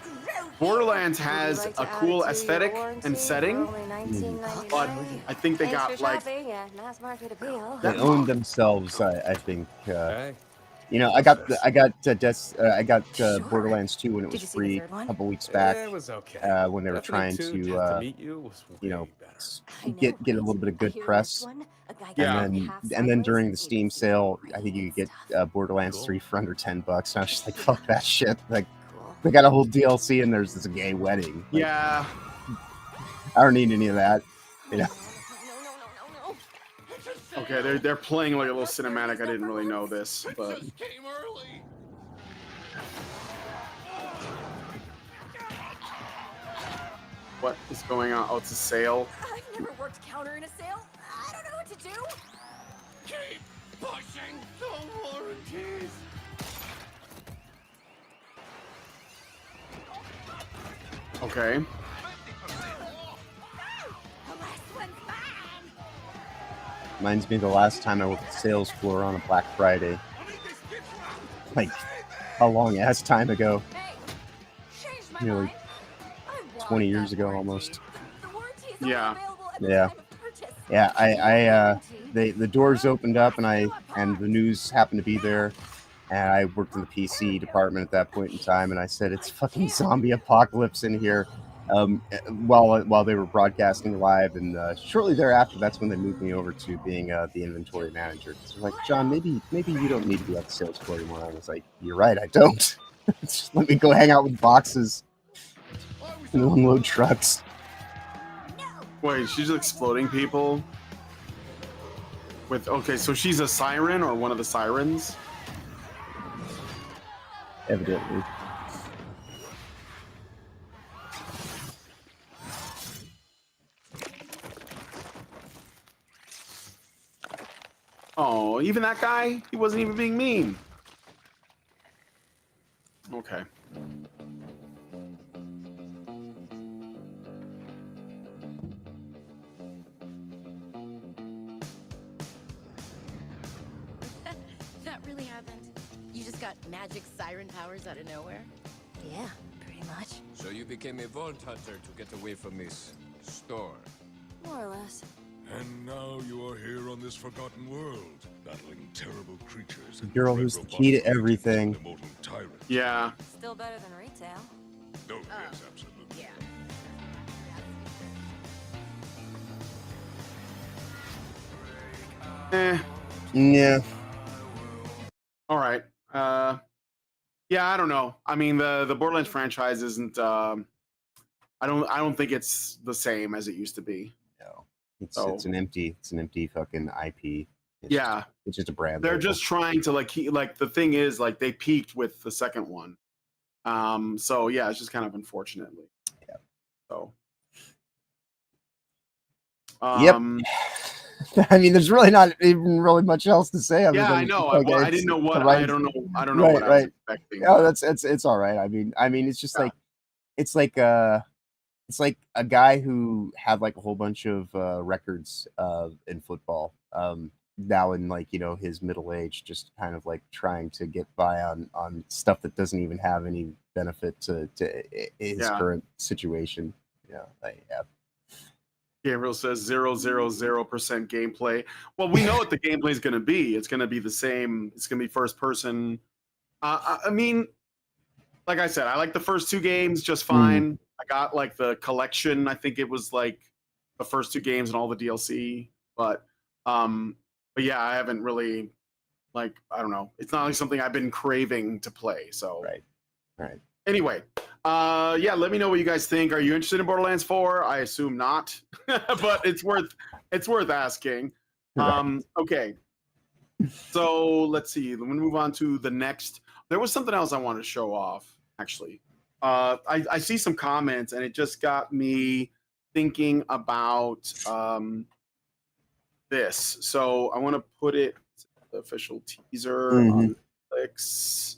Borderlands has a cool aesthetic and setting, but I think they got like They owned themselves, I think. Hey. You know, I got Borderlands 2 when it was free a couple weeks back. It was okay. When they were Destiny trying 2, to meet you was you know, way better. get a little bit of good press. Yeah. And then during the Steam sale, I think you could get Borderlands 3 for under $10. And I was just like, fuck that shit. Like, they got a whole DLC and there's this gay wedding. Like, Yeah. I don't need any of that. You know. Okay, they're playing like a little cinematic. I didn't really know this, but what is going on? Oh, it's a sale. I've never worked counter in a sale. I don't know what to do. Keep pushing the warranties. Okay. Reminds me of the last time I worked the sales floor on a Black Friday. Like, a long ass time ago. Nearly 20 years ago almost. Yeah. Yeah. Yeah, the doors opened up and the news happened to be there. And I worked in the PC department at that point in time, and I said, it's fucking zombie apocalypse in here. While they were broadcasting live, and shortly thereafter, that's when they moved me over to being the inventory manager. So like, John, maybe you don't need to be on the sales floor anymore. I was like, you're right, I don't. Just let me go hang out with boxes and unload trucks. Wait, she's exploding people with. Okay, so she's a siren or one of the sirens. Evidently. Oh, even that guy? He wasn't even being mean. Okay. That really happened. You just got magic siren powers out of nowhere? Yeah, pretty much. So you became a vault hunter to get away from this store. More or less. And now you are here on this forgotten world, battling terrible creatures. The girl who's the key to everything. Yeah. Still better than retail. No, yes, absolutely. Yeah. Yeah. All right. Yeah, I don't know. I mean, the Borderlands franchise isn't. I don't think it's the same as it used to be. No, it's an empty fucking IP. It's just a brand. They're label. just trying to like the thing is like they peaked with the second one. So yeah, it's just kind of unfortunately. Yeah. So. Yep. I mean, there's really not even really much else to say. Yeah, I know. Okay, I didn't know what. Right. I don't know what I was expecting. No, it's all right. I mean, it's just it's like a guy who had like a whole bunch of records in football. Now in like, you know, his middle age, just kind of like trying to get by on stuff that doesn't even have any benefit to his current situation. Yeah. Gabriel says 000% gameplay. Well, we know what the gameplay is going to be. It's going to be the same. It's going to be first person. I mean, like I said, I like the first two games just fine. I got like the collection. I think it was like the first two games and all the DLC. But yeah, I haven't really I don't know. It's not like something I've been craving to play. So Right. Anyway, yeah, let me know what you guys think. Are you interested in Borderlands 4? I assume not, but it's worth asking. Okay, so let's see. Let me move on to the next. There was something else I wanted to show off. Actually, I see some comments, and it just got me thinking about this. So I want to put it the official teaser on Netflix.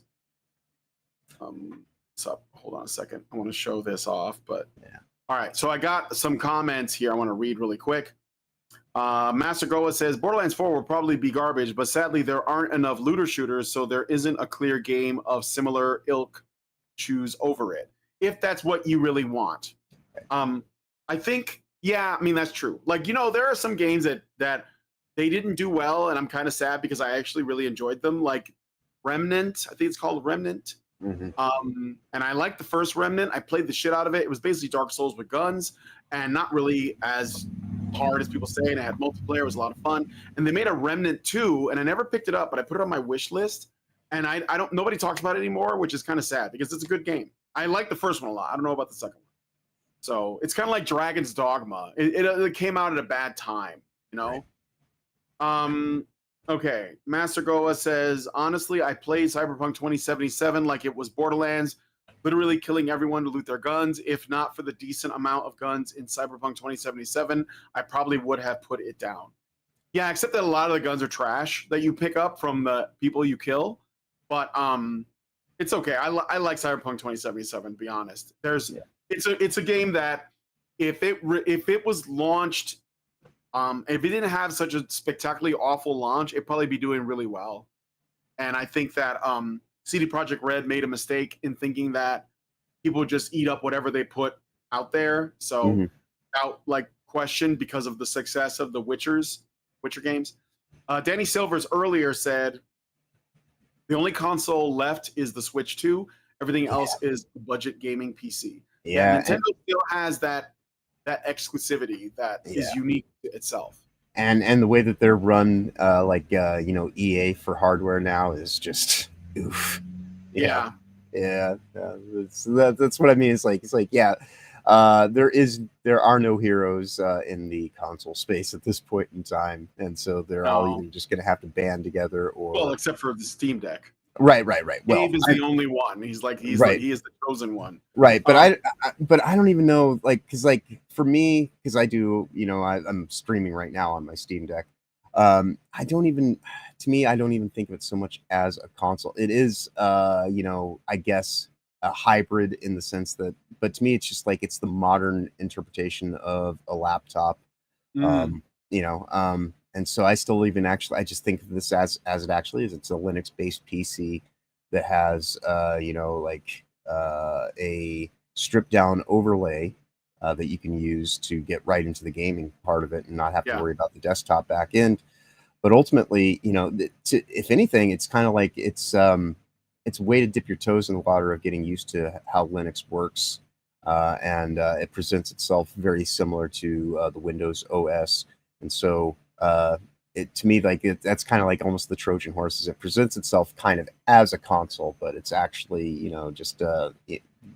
Up. Hold on a second. I want to show this off, but yeah. All right. So I got some comments here I want to read really quick. Master Goa says Borderlands 4 will probably be garbage, but sadly there aren't enough looter shooters, so there isn't a clear game of similar ilk. Choose over it if that's what you really want. I think, yeah, I mean that's true. Like, you know, there are some games that they didn't do well, and I'm kind of sad because I actually really enjoyed them. Like Remnant, I think it's called Remnant. Mhm. And I liked the first Remnant. I played the shit out of it. It was basically Dark Souls with guns, and not really as hard as people say. And it had multiplayer. It was a lot of fun. And they made a Remnant 2, and I never picked it up, but I put it on my wish list. And I don't. Nobody talks about it anymore, which is kind of sad because it's a good game. I like the first one a lot. I don't know about the second one. So it's kind of like Dragon's Dogma. It came out at a bad time, you know. Right. Okay. Master Goa says, honestly, I played Cyberpunk 2077 like it was Borderlands, literally killing everyone to loot their guns. If not for the decent amount of guns in Cyberpunk 2077, I probably would have put it down. Yeah, except that a lot of the guns are trash that you pick up from the people you kill. But it's okay. I like Cyberpunk 2077. To be honest, it's a game that if it was launched, if it didn't have such a spectacularly awful launch, it'd probably be doing really well. And I think that CD Projekt Red made a mistake in thinking that people would just eat up whatever they put out there. So without like question, because of the success of the Witcher games. Danny Silvers earlier said, the only console left is the Switch 2. Everything else is budget gaming PC. Yeah, Nintendo still has that exclusivity that is unique to itself. And the way that they're run, you know, EA for hardware now is just oof. Yeah. That's what I mean. It's like there are no heroes in the console space at this point in time, and so they're all either just going to have to band together or except for the Steam Deck. Right. Well, Dave is the only one. He is the chosen one. Right, but I don't even know, like, because like for me, because I do, you know, I'm streaming right now on my Steam Deck. I don't even think of it so much as a console. It is, you know, I guess a hybrid in the sense that, but to me, it's just like it's the modern interpretation of a laptop. You know, and so I still even I just think of this as it actually is. It's a Linux-based PC that has, you know, like a stripped-down overlay that you can use to get right into the gaming part of it and not have to worry about the desktop back end. But ultimately, you know, if anything, it's kind of like it's a way to dip your toes in the water of getting used to how Linux works, and it presents itself very similar to the Windows OS, and so. To me, like that's kind of like almost the Trojan horses. It presents itself kind of as a console, but it's actually, you know, just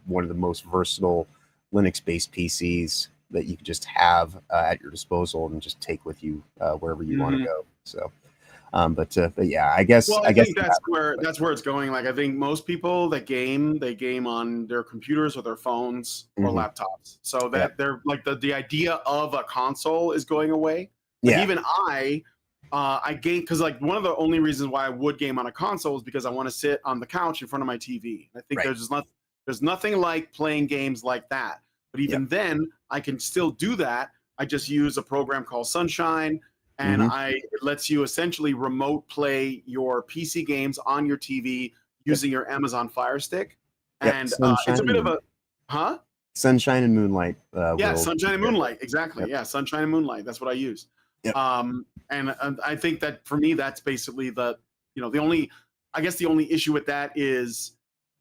one of the most versatile Linux-based PCs that you can just have at your disposal and just take with you wherever you want to go. So, but yeah, I guess. Well, I think that's where it's going. Like, I think most people that they game on their computers or their phones or laptops. So that they're like the idea of a console is going away. Like even I game because like one of the only reasons why I would game on a console is because I want to sit on the couch in front of my TV. I think there's nothing like playing games like that. But even then, I can still do that. I just use a program called Sunshine, and it lets you essentially remote play your PC games on your TV using your Amazon Fire Stick. And it's a bit of a Sunshine and Moonlight. Sunshine and Moonlight, exactly. Yeah, Sunshine and Moonlight. That's what I use. Yep. And I think that for me, that's basically the only issue with that is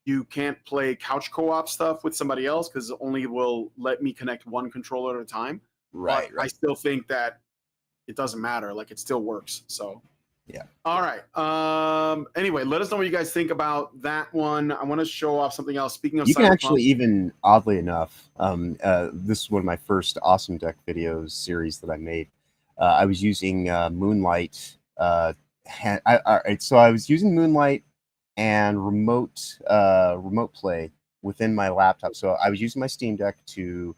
you can't play couch co-op stuff with somebody else because it only will let me connect one controller at a time. Right. I still think that it doesn't matter. Like it still works. So yeah. All right. Anyway, let us know what you guys think about that one. I want to show off something else. Speaking of, you can actually even, oddly enough, this is one of my first Awesome Deck videos series that I made. I was using Moonlight. All right, so I was using Moonlight and remote play within my laptop. So I was using my Steam Deck to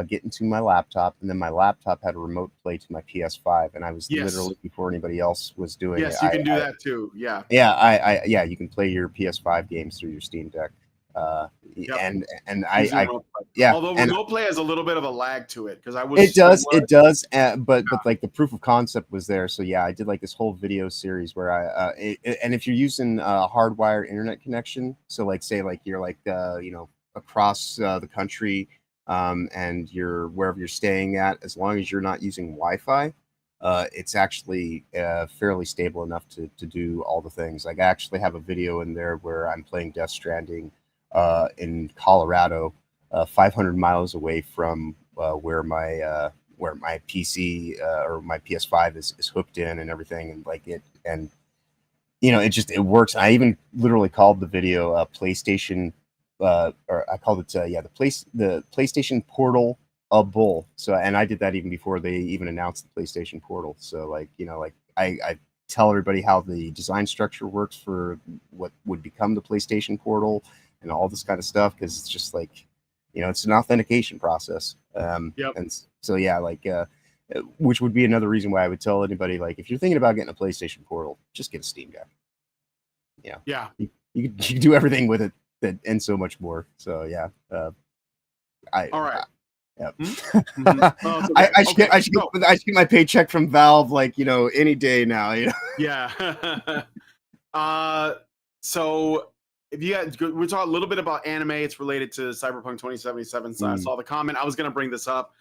get into my laptop, and then my laptop had a remote play to my PS5, and I was literally before anybody else was doing it. Yes, you can do that too. Yeah. Yeah, you can play your PS5 games through your Steam Deck. And I Yeah, Although and remote play has a little bit of a lag to it because I was it does, somewhat- it does, but like the proof of concept was there. So yeah, I did like this whole video series where and if you're using a hardwired internet connection, so like say like you're like across the country, and you're wherever you're staying at, as long as you're not using Wi-Fi, it's actually fairly stable enough to do all the things. Like I actually have a video in there where I'm playing Death Stranding in Colorado, 500 miles away from where my PC or my PS5 is hooked in and everything, and like it, and it works. I even literally called the video PlayStation, or I called it the PlayStation Portal a bull. So, and I did that even before they even announced the PlayStation Portal. So like I tell everybody how the design structure works for what would become the PlayStation Portal and all this kind of stuff, because it's just like, it's an authentication process. Yep. And so, yeah, like, which would be another reason why I would tell anybody, like, if you're thinking about getting a PlayStation Portal, just get a Steam guy. Yeah. You can do everything with it and so much more. So, yeah. All right. Yep. Oh, it's okay. I should get my paycheck from Valve, like, any day now. Yeah. So if you guys, we're talking a little bit about anime. It's related to Cyberpunk 2077. So I saw the comment. I was going to bring this up.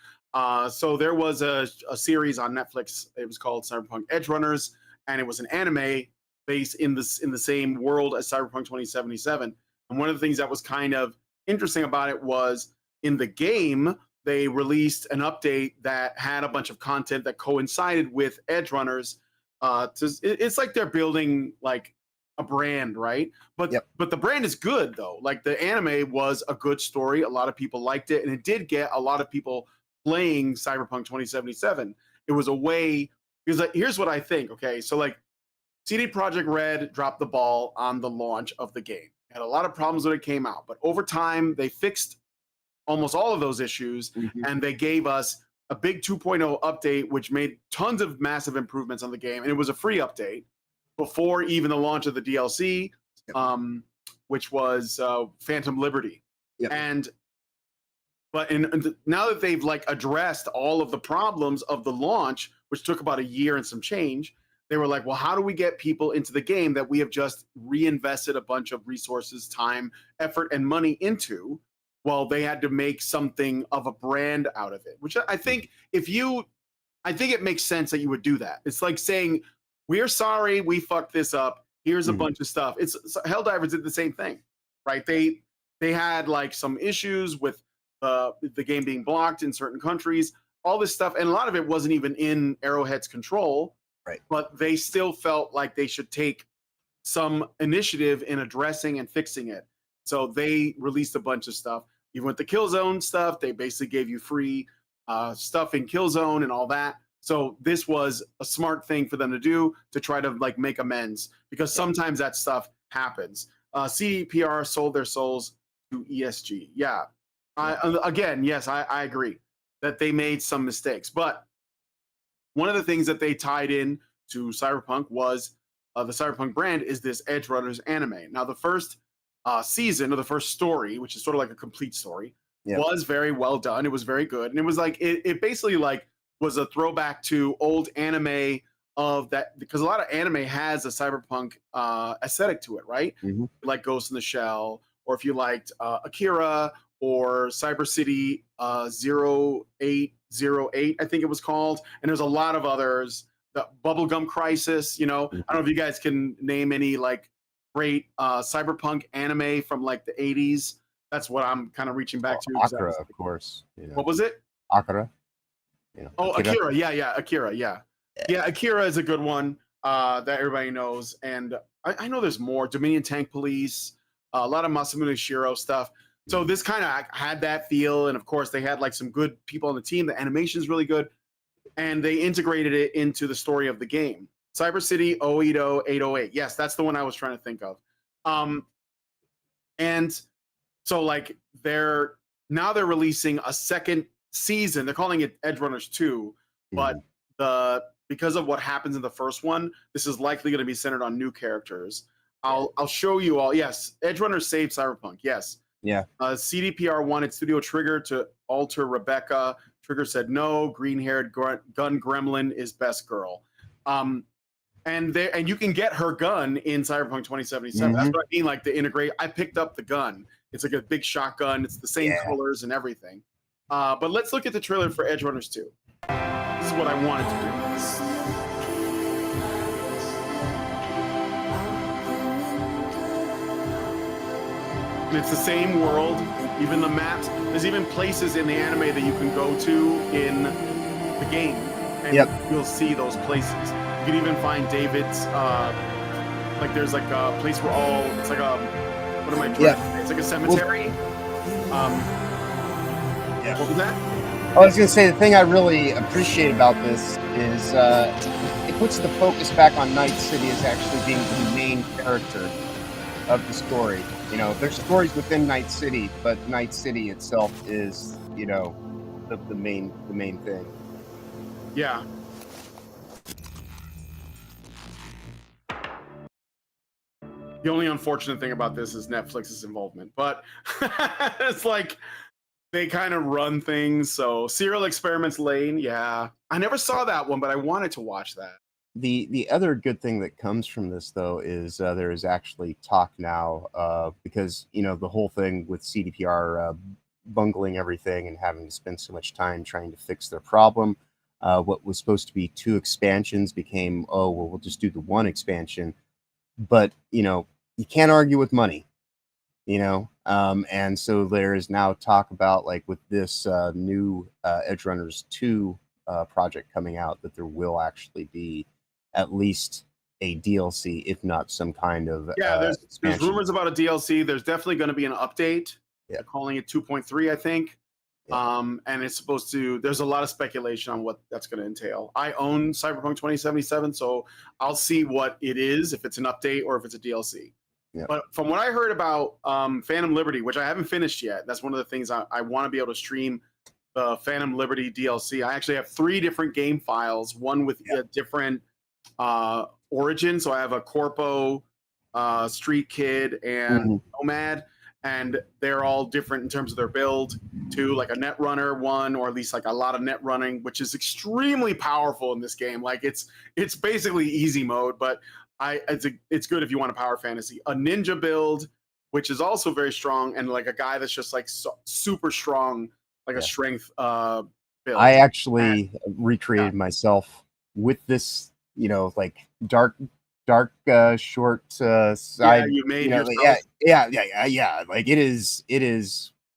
So there was a series on Netflix. It was called Cyberpunk Edge Runners, and it was an anime based in the same world as Cyberpunk 2077. And one of the things that was kind of interesting about it was in the game, they released an update that had a bunch of content that coincided with Edge Runners. It's like they're building like a brand, right? But the brand is good though. Like the anime was a good story. A lot of people liked it, and it did get a lot of people playing Cyberpunk 2077. It was a way, because like, here's what I think. Okay, so like CD Projekt Red dropped the ball on the launch of the game. It had a lot of problems when it came out, but over time they fixed almost all of those issues, and they gave us a big 2.0 update, which made tons of massive improvements on the game, and it was a free update before even the launch of the DLC, which was Phantom Liberty. And now that they've like addressed all of the problems of the launch, which took about a year and some change, they were like, well, how do we get people into the game that we have just reinvested a bunch of resources, time, effort, and money into? Well, they had to make something of a brand out of it, which I think I think it makes sense that you would do that. It's like saying, we're sorry, we fucked this up. Here's a bunch of stuff. Helldivers did the same thing, right? They had like some issues with the game being blocked in certain countries, all this stuff. And a lot of it wasn't even in Arrowhead's control, right? But they still felt like they should take some initiative in addressing and fixing it. So they released a bunch of stuff. Even with the Killzone stuff, they basically gave you free stuff in Killzone and all that. So this was a smart thing for them to do to try to like make amends, because sometimes that stuff happens. CPR sold their souls to ESG. Yeah. Again, yes, I agree that they made some mistakes. But one of the things that they tied in to Cyberpunk was the Cyberpunk brand is this Edge Runners anime. Now, the first season, or the first story, which is sort of like a complete story, was very well done. It was very good. And it was like, it basically like was a throwback to old anime of that, because a lot of anime has a cyberpunk aesthetic to it, right? Like Ghost in the Shell, or if you liked Akira or Cyber City 0808, I think it was called. And there's a lot of others. The Bubblegum Crisis, I don't know if you guys can name any like great cyberpunk anime from like the 80s. That's what I'm kind of reaching back to. Akira, of course. What was it? Akira. Akira. Yeah, Akira. Yeah, Akira is a good one that everybody knows. And I know there's more. Dominion Tank Police, a lot of Masamune Shiro stuff. So this kind of had that feel. And of course, they had like some good people on the team. The animation's really good. And they integrated it into the story of the game. Cyber City 0808. Yes, that's the one I was trying to think of. And so like they're releasing a second season. They're calling it Edge Runners 2, but because of what happens in the first one, this is likely going to be centered on new characters. I'll show you all. Yes, Edge Runners saved Cyberpunk. Yes, Yeah. CDPR wanted Studio Trigger to alter Rebecca. Trigger said no. Green-haired gun gremlin is best girl. And you can get her gun in Cyberpunk 2077. That's what I mean, like the integrate. I picked up the gun. It's like a big shotgun. It's the same colors and everything. But let's look at the trailer for Edge Runners 2. This is what I wanted to do. And it's the same world, even the maps. There's even places in the anime that you can go to in the game, and you'll see those places. You can even find David's, like there's like a place where it's like a, what am I doing? It's like a cemetery. What was that? I was going to say, the thing I really appreciate about this is it puts the focus back on Night City as actually being the main character of the story. You know, there's stories within Night City, but Night City itself is, you know, the main thing. Yeah. The only unfortunate thing about this is Netflix's involvement, but it's like they kind of run things. So Serial Experiments Lane, yeah, I never saw that one, but I wanted to watch that. The other good thing that comes from this, though, is there is actually talk now because, you know, the whole thing with CDPR bungling everything and having to spend so much time trying to fix their problem. What was supposed to be 2 expansions became, oh, well, we'll just do the 1 expansion. But, you know, you can't argue with money, you know, and so there is now talk about, like, with this new Edge Runners 2 project coming out, that there will actually be at least a DLC, if not some kind of there's rumors about a DLC. There's definitely going to be an update. They're calling it 2.3, I think. And it's supposed to, there's a lot of speculation on what that's going to entail. I own Cyberpunk 2077, so I'll see what it is, if it's an update or if it's a DLC. But from what I heard about Phantom Liberty, which I haven't finished yet, that's one of the things I want to be able to stream the Phantom Liberty DLC. I actually have 3 different game files, one with a different origin. So I have a Corpo, Street Kid, and Nomad. And they're all different in terms of their build too, like a net runner one, or at least like a lot of net running, which is extremely powerful in this game. Like it's basically easy mode, but it's good if you want a power fantasy. A ninja build, which is also very strong, and like a guy that's just like super strong, like a strength build. I actually recreated myself with this, you know, like dark short side. You made you know, yourself. Yeah. Like it is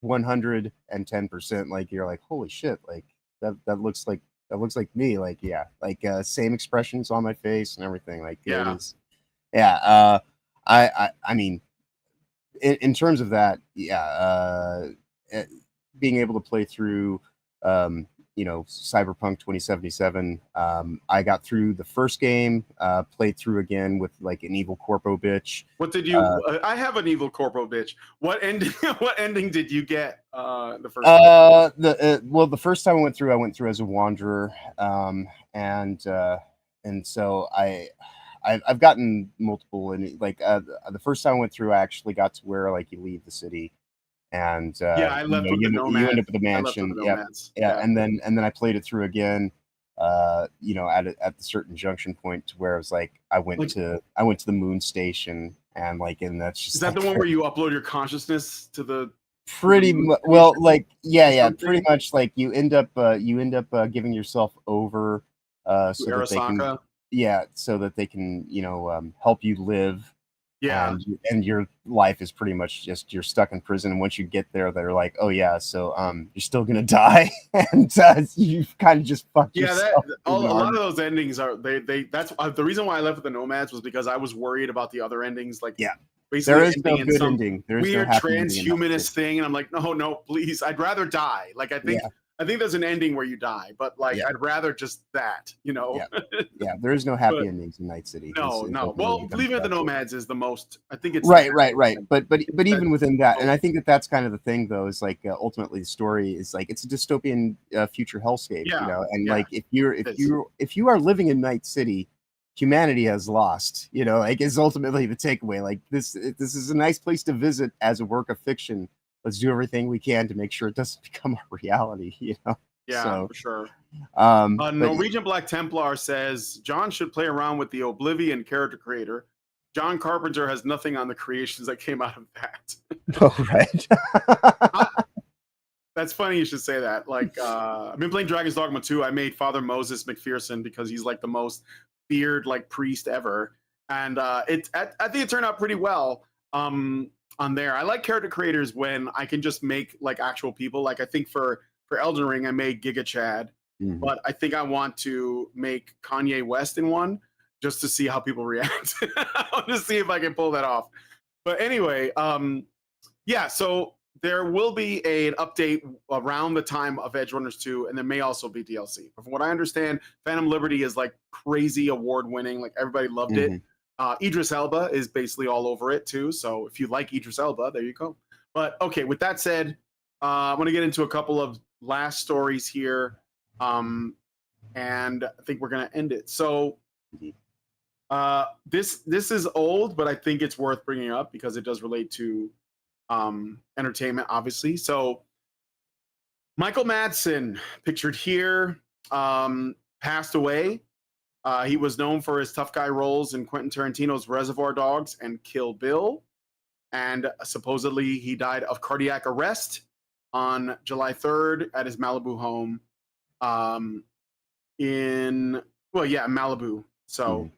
110%. Like you're like, holy shit! Like that looks like me. Like same expressions on my face and everything. Like it is. Yeah. I mean, in terms of that, being able to play through, you know, Cyberpunk 2077. I got through the first game, played through again with like an evil corpo bitch. What did you? I have an evil corpo bitch. What ending? What ending did you get? The first. Well, the first time I went through as a wanderer, and so I've gotten multiple, and like the first time I went through, I actually got to where like you leave the city. And I left with you end up with the mansion. And then I played it through again. You know, at the certain junction point to where I was like, I went to the moon station, and like, and that's just. Is that the one where you upload your consciousness to the? Pretty much. Well, like, pretty much. Like, you end up giving yourself over, so that they can. Yeah, so that they can, you know, help you live. Yeah, and your life is pretty much just you're stuck in prison. And once you get there, they're like, "Oh yeah, so you're still gonna die," and you've kind of just fucked yourself. A lot of those endings are they. That's the reason why I left with the Nomads, was because I was worried about the other endings. Like, basically there is no good ending. There is weird no transhumanist thing, and I'm like, no, please, I'd rather die. Like, I think there's an ending where you die, but like I'd rather just that, you know. There is no happy endings in Night City. No. Well, Leaving the Nomads is the most. I think it's right. But even within that, and I think that's kind of the thing, though, is like ultimately the story is like it's a dystopian future hellscape, you know, and like if you are living in Night City, humanity has lost, you know, like is ultimately the takeaway. Like this is a nice place to visit as a work of fiction, let's do everything we can to make sure it doesn't become a reality. Yeah, So, for sure. but Norwegian Black Templar says John should play around with the Oblivion character creator. John Carpenter has nothing on the creations that came out of that. oh, right. That's funny you should say that. Like, I've been playing Dragon's Dogma 2. I made Father Moses McPherson because he's like the most feared like priest ever, and I think it turned out pretty well. On there, I like character creators when I can just make like actual people. Like I think for Elden Ring, I made Giga Chad, but I think I want to make Kanye West in one just to see how people react. I want to see if I can pull that off. But anyway, yeah. So there will be an update around the time of Edge Runners 2, and there may also be DLC. But from what I understand, Phantom Liberty is like crazy award winning. Like everybody loved it. Idris Elba is basically all over it too. So if you like Idris Elba, there you go. But okay, with that said, I'm going to get into a couple of last stories here. And I think we're going to end it. So this is old, but I think it's worth bringing up because it does relate to entertainment, obviously. So Michael Madsen, pictured here, passed away. He was known for his tough guy roles in Quentin Tarantino's Reservoir Dogs and Kill Bill. And supposedly he died of cardiac arrest on July 3rd at his Malibu home Malibu. So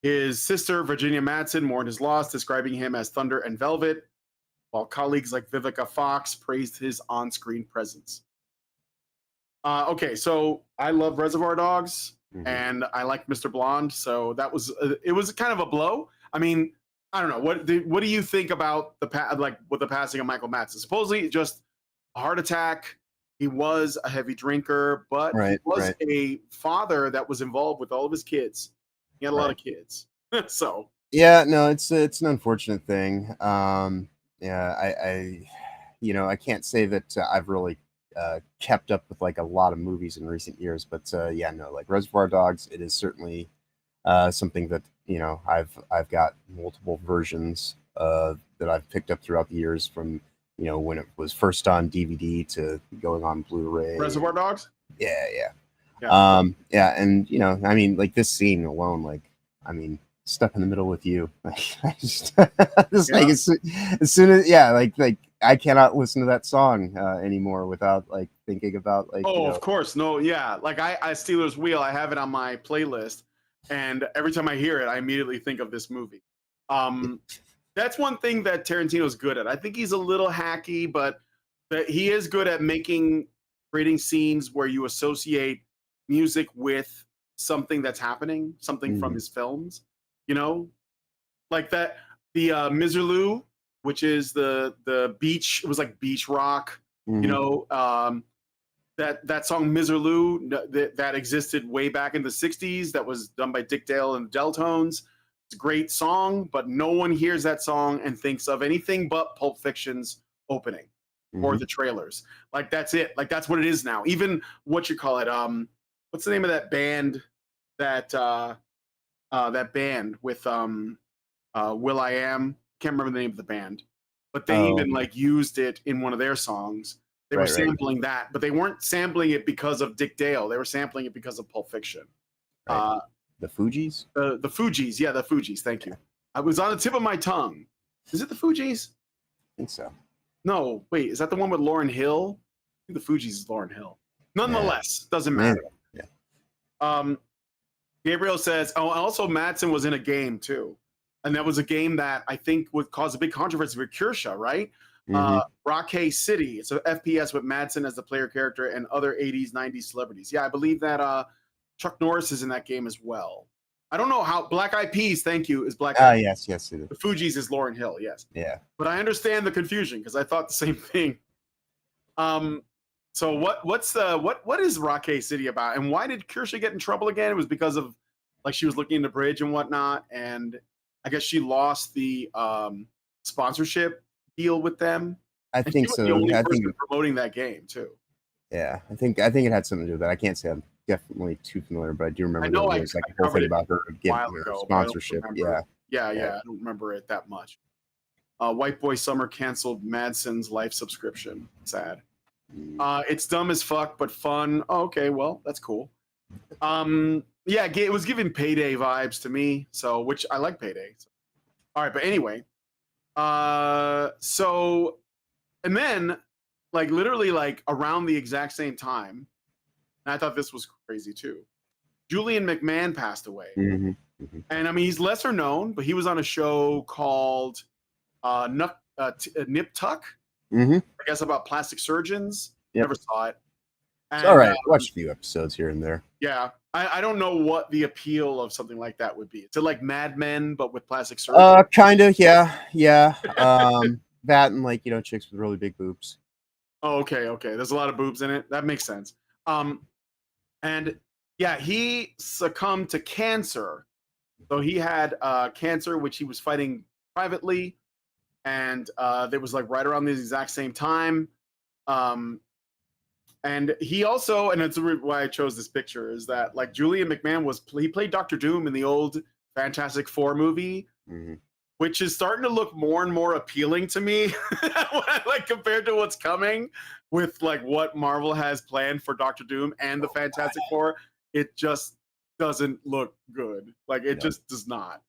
his sister, Virginia Madsen, mourned his loss, describing him as thunder and velvet, while colleagues like Vivica Fox praised his on-screen presence. Okay, so I love Reservoir Dogs, and I like Mr. Blonde, so that was it was kind of a blow. I mean, I don't know. What do you think about with the passing of Michael Madsen? Supposedly just a heart attack. He was a heavy drinker, but he was a father that was involved with all of his kids. He had a lot of kids. So yeah, no, it's an unfortunate thing. I can't say that I've really kept up with like a lot of movies in recent years, but like Reservoir Dogs, it is certainly something that I've got multiple versions that I've picked up throughout the years, from when it was first on DVD to going on Blu-ray. Reservoir Dogs. Yeah. And I mean, like this scene alone, like, I mean, stuck in the middle with you. Like, I just, like as soon as like I cannot listen to that song anymore without like thinking about like. Oh, of course, no, yeah. Like I Steelers Wheel, I have it on my playlist, and every time I hear it, I immediately think of this movie. That's one thing that Tarantino's good at. I think he's a little hacky, but he is good at creating scenes where you associate music with something that's happening, something from his films, like that. The Miserlou, which is the beach, it was like beach rock, that song Miserlou that existed way back in the 60s, that was done by Dick Dale and the Deltones. It's a great song, but no one hears that song and thinks of anything but Pulp Fiction's opening or the trailers. Like that's it. Like that's what it is now. Even what's the name of that band that band with will.i.am? Can't remember the name of the band, but they even like used it in one of their songs. They were sampling that, but they weren't sampling it because of Dick Dale. They were sampling it because of Pulp Fiction. The Fugees? The Fugees. Yeah, the Fugees. Thank you. I was on the tip of my tongue. Is it the Fugees? I think so. No, wait. Is that the one with Lauryn Hill? I think the Fugees is Lauryn Hill. Nonetheless, doesn't matter. Yeah. Gabriel says, also Madsen was in a game too. And that was a game that I think would cause a big controversy with Kirsha, right? Rockay City. It's an FPS with Madsen as the player character and other 80s, 90s celebrities. Yeah, I believe that Chuck Norris is in that game as well. I don't know how. Black Eyed Peas, thank you, is Black Eyed Peas. Yes, it is. The Fugees is Lauryn Hill, yes. Yeah. But I understand the confusion because I thought the same thing. So what is Rockay City about, and why did Kirsha get in trouble again? It was because of like she was looking in the bridge and whatnot, and I guess she lost the sponsorship deal with them. I think so. The only person promoting that game too. Yeah, I think it had something to do with that. I can't say I'm definitely too familiar, but I do remember there was like a whole thing about her getting sponsorship. Yeah. I don't remember it that much. White Boy Summer canceled Madsen's life subscription. Sad. It's dumb as fuck, but fun. Oh, okay, well, that's cool. Yeah, it was giving Payday vibes to me, so which I like Payday. So. All right, but anyway, so and then like literally like around the exact same time, and I thought this was crazy too. Julian McMahon passed away, and I mean he's lesser known, but he was on a show called Nip Tuck. I guess about plastic surgeons. Yep. Never saw it. And, It's all right. Watch a few episodes here and there. Yeah, I don't know what the appeal of something like that would be. Is it like Mad Men but with plastic surgery? Kind of, yeah. That and like chicks with really big boobs. Oh, okay. There's a lot of boobs in it. That makes sense. And yeah, he succumbed to cancer. So he had cancer, which he was fighting privately, and it was like right around the exact same time. And he also, and it's why I chose this picture, is that like Julian McMahon he played Dr. Doom in the old Fantastic Four movie, which is starting to look more and more appealing to me, like compared to what's coming with like what Marvel has planned for Dr. Doom and the Fantastic Four. It just doesn't look good. Like it just does not.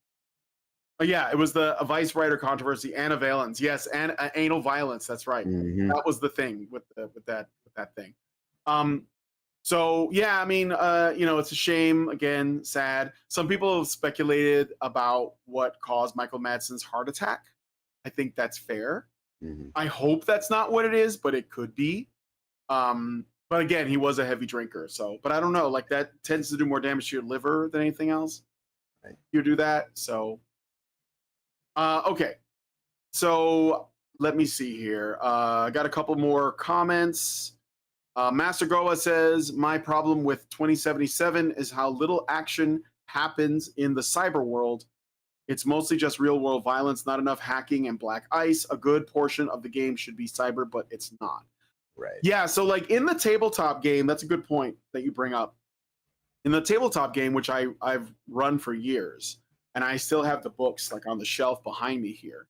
But yeah, it was the Vice writer controversy, Anna Valens. Yes, and anal violence. That's right. That was the thing with that thing. So yeah, I mean, it's a shame. Again, sad. Some people have speculated about what caused Michael Madsen's heart attack. I think that's fair. I hope that's not what it is, but it could be. But again, he was a heavy drinker, so. But I don't know. Like that tends to do more damage to your liver than anything else. Right. You do that, so. Okay, so let me see here. I got a couple more comments. Master Goa says, my problem with 2077 is how little action happens in the cyber world. It's mostly just real world violence, not enough hacking and black ice. A good portion of the game should be cyber, but it's not. Right. Yeah, so like in the tabletop game, that's a good point that you bring up. In the tabletop game, which I've run for years, and I still have the books like on the shelf behind me here.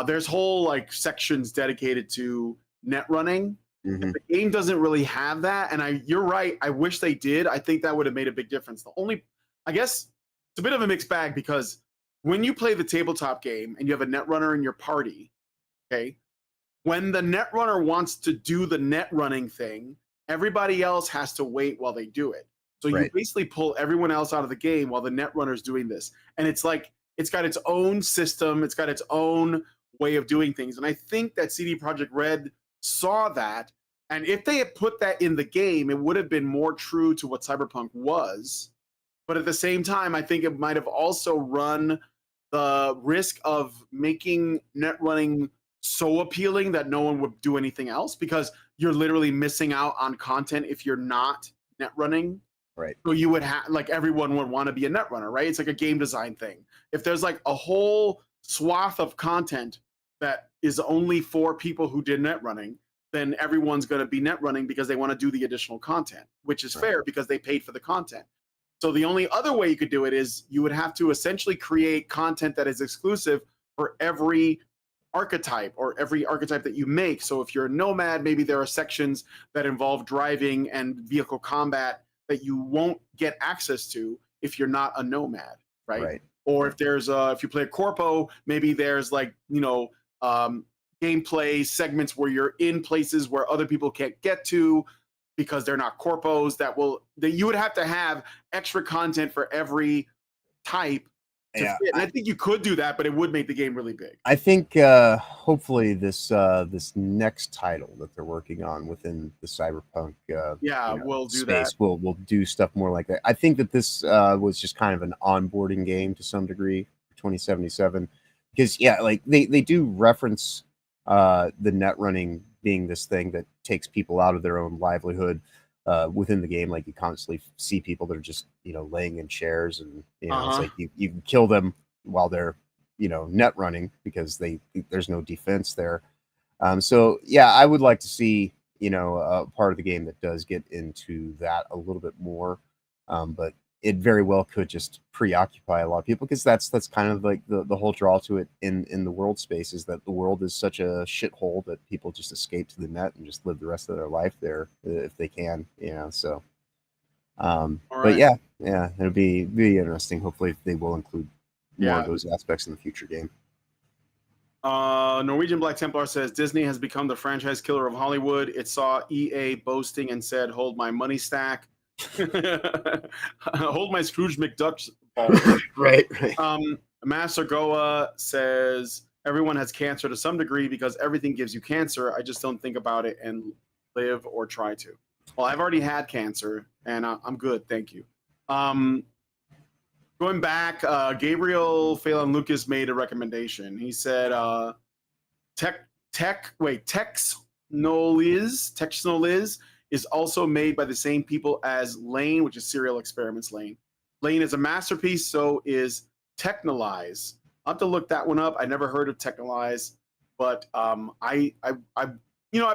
There's whole like sections dedicated to net running. The game doesn't really have that, and you're right. I wish they did. I think that would have made a big difference. I guess it's a bit of a mixed bag because when you play the tabletop game and you have a netrunner in your party, okay, when the netrunner wants to do the net running thing, everybody else has to wait while they do it. So you basically pull everyone else out of the game while the netrunner's doing this, and it's like it's got its own system, it's got its own way of doing things, and I think that CD Projekt Red saw that. And if they had put that in the game, it would have been more true to what Cyberpunk was. But at the same time, I think it might have also run the risk of making net running so appealing that no one would do anything else because you're literally missing out on content if you're not net running. Right. So you would have, like, everyone would want to be a net runner, right? It's like a game design thing. If there's like a whole swath of content that is only for people who did net running, then everyone's going to be net running because they want to do the additional content, which is fair because they paid for the content. So the only other way you could do it is you would have to essentially create content that is exclusive for every archetype or every archetype that you make. So if you're a nomad, maybe there are sections that involve driving and vehicle combat that you won't get access to if you're not a nomad, right? Or if if you play a corpo, maybe there's like, gameplay segments where you're in places where other people can't get to because they're not corpos that you would have to have extra content for every type to fit. And I think you could do that, but it would make the game really big. I think hopefully this next title that they're working on within the Cyberpunk we'll do space that. will do stuff more like that. I think that this was just kind of an onboarding game to some degree for 2077 because like they do reference the net running being this thing that takes people out of their own livelihood within the game. Like you constantly see people that are just laying in chairs, and it's like you can kill them while they're net running because there's no defense there. So I would like to see a part of the game that does get into that a little bit more. But it very well could just preoccupy a lot of people, because that's kind of like the whole draw to it in the world space, is that the world is such a shithole that people just escape to the net and just live the rest of their life there if they can, you know. So but yeah, it'll be interesting. Hopefully they will include more of those aspects in the future game. Norwegian Black Templar says Disney has become the franchise killer of Hollywood. It saw EA boasting and said, "Hold my money stack." Hold my Scrooge McDuck ball. Right. Master Goa says everyone has cancer to some degree because everything gives you cancer. I just don't think about it and live or try to. Well, I've already had cancer and I'm good, thank you. Going back, Gabriel Phelan Lucas made a recommendation. He said Texnoliz is also made by the same people as Lane, which is Serial Experiments Lane. Lane is a masterpiece, so is Technolize. I'll have to look that one up. I never heard of Technolize, but I've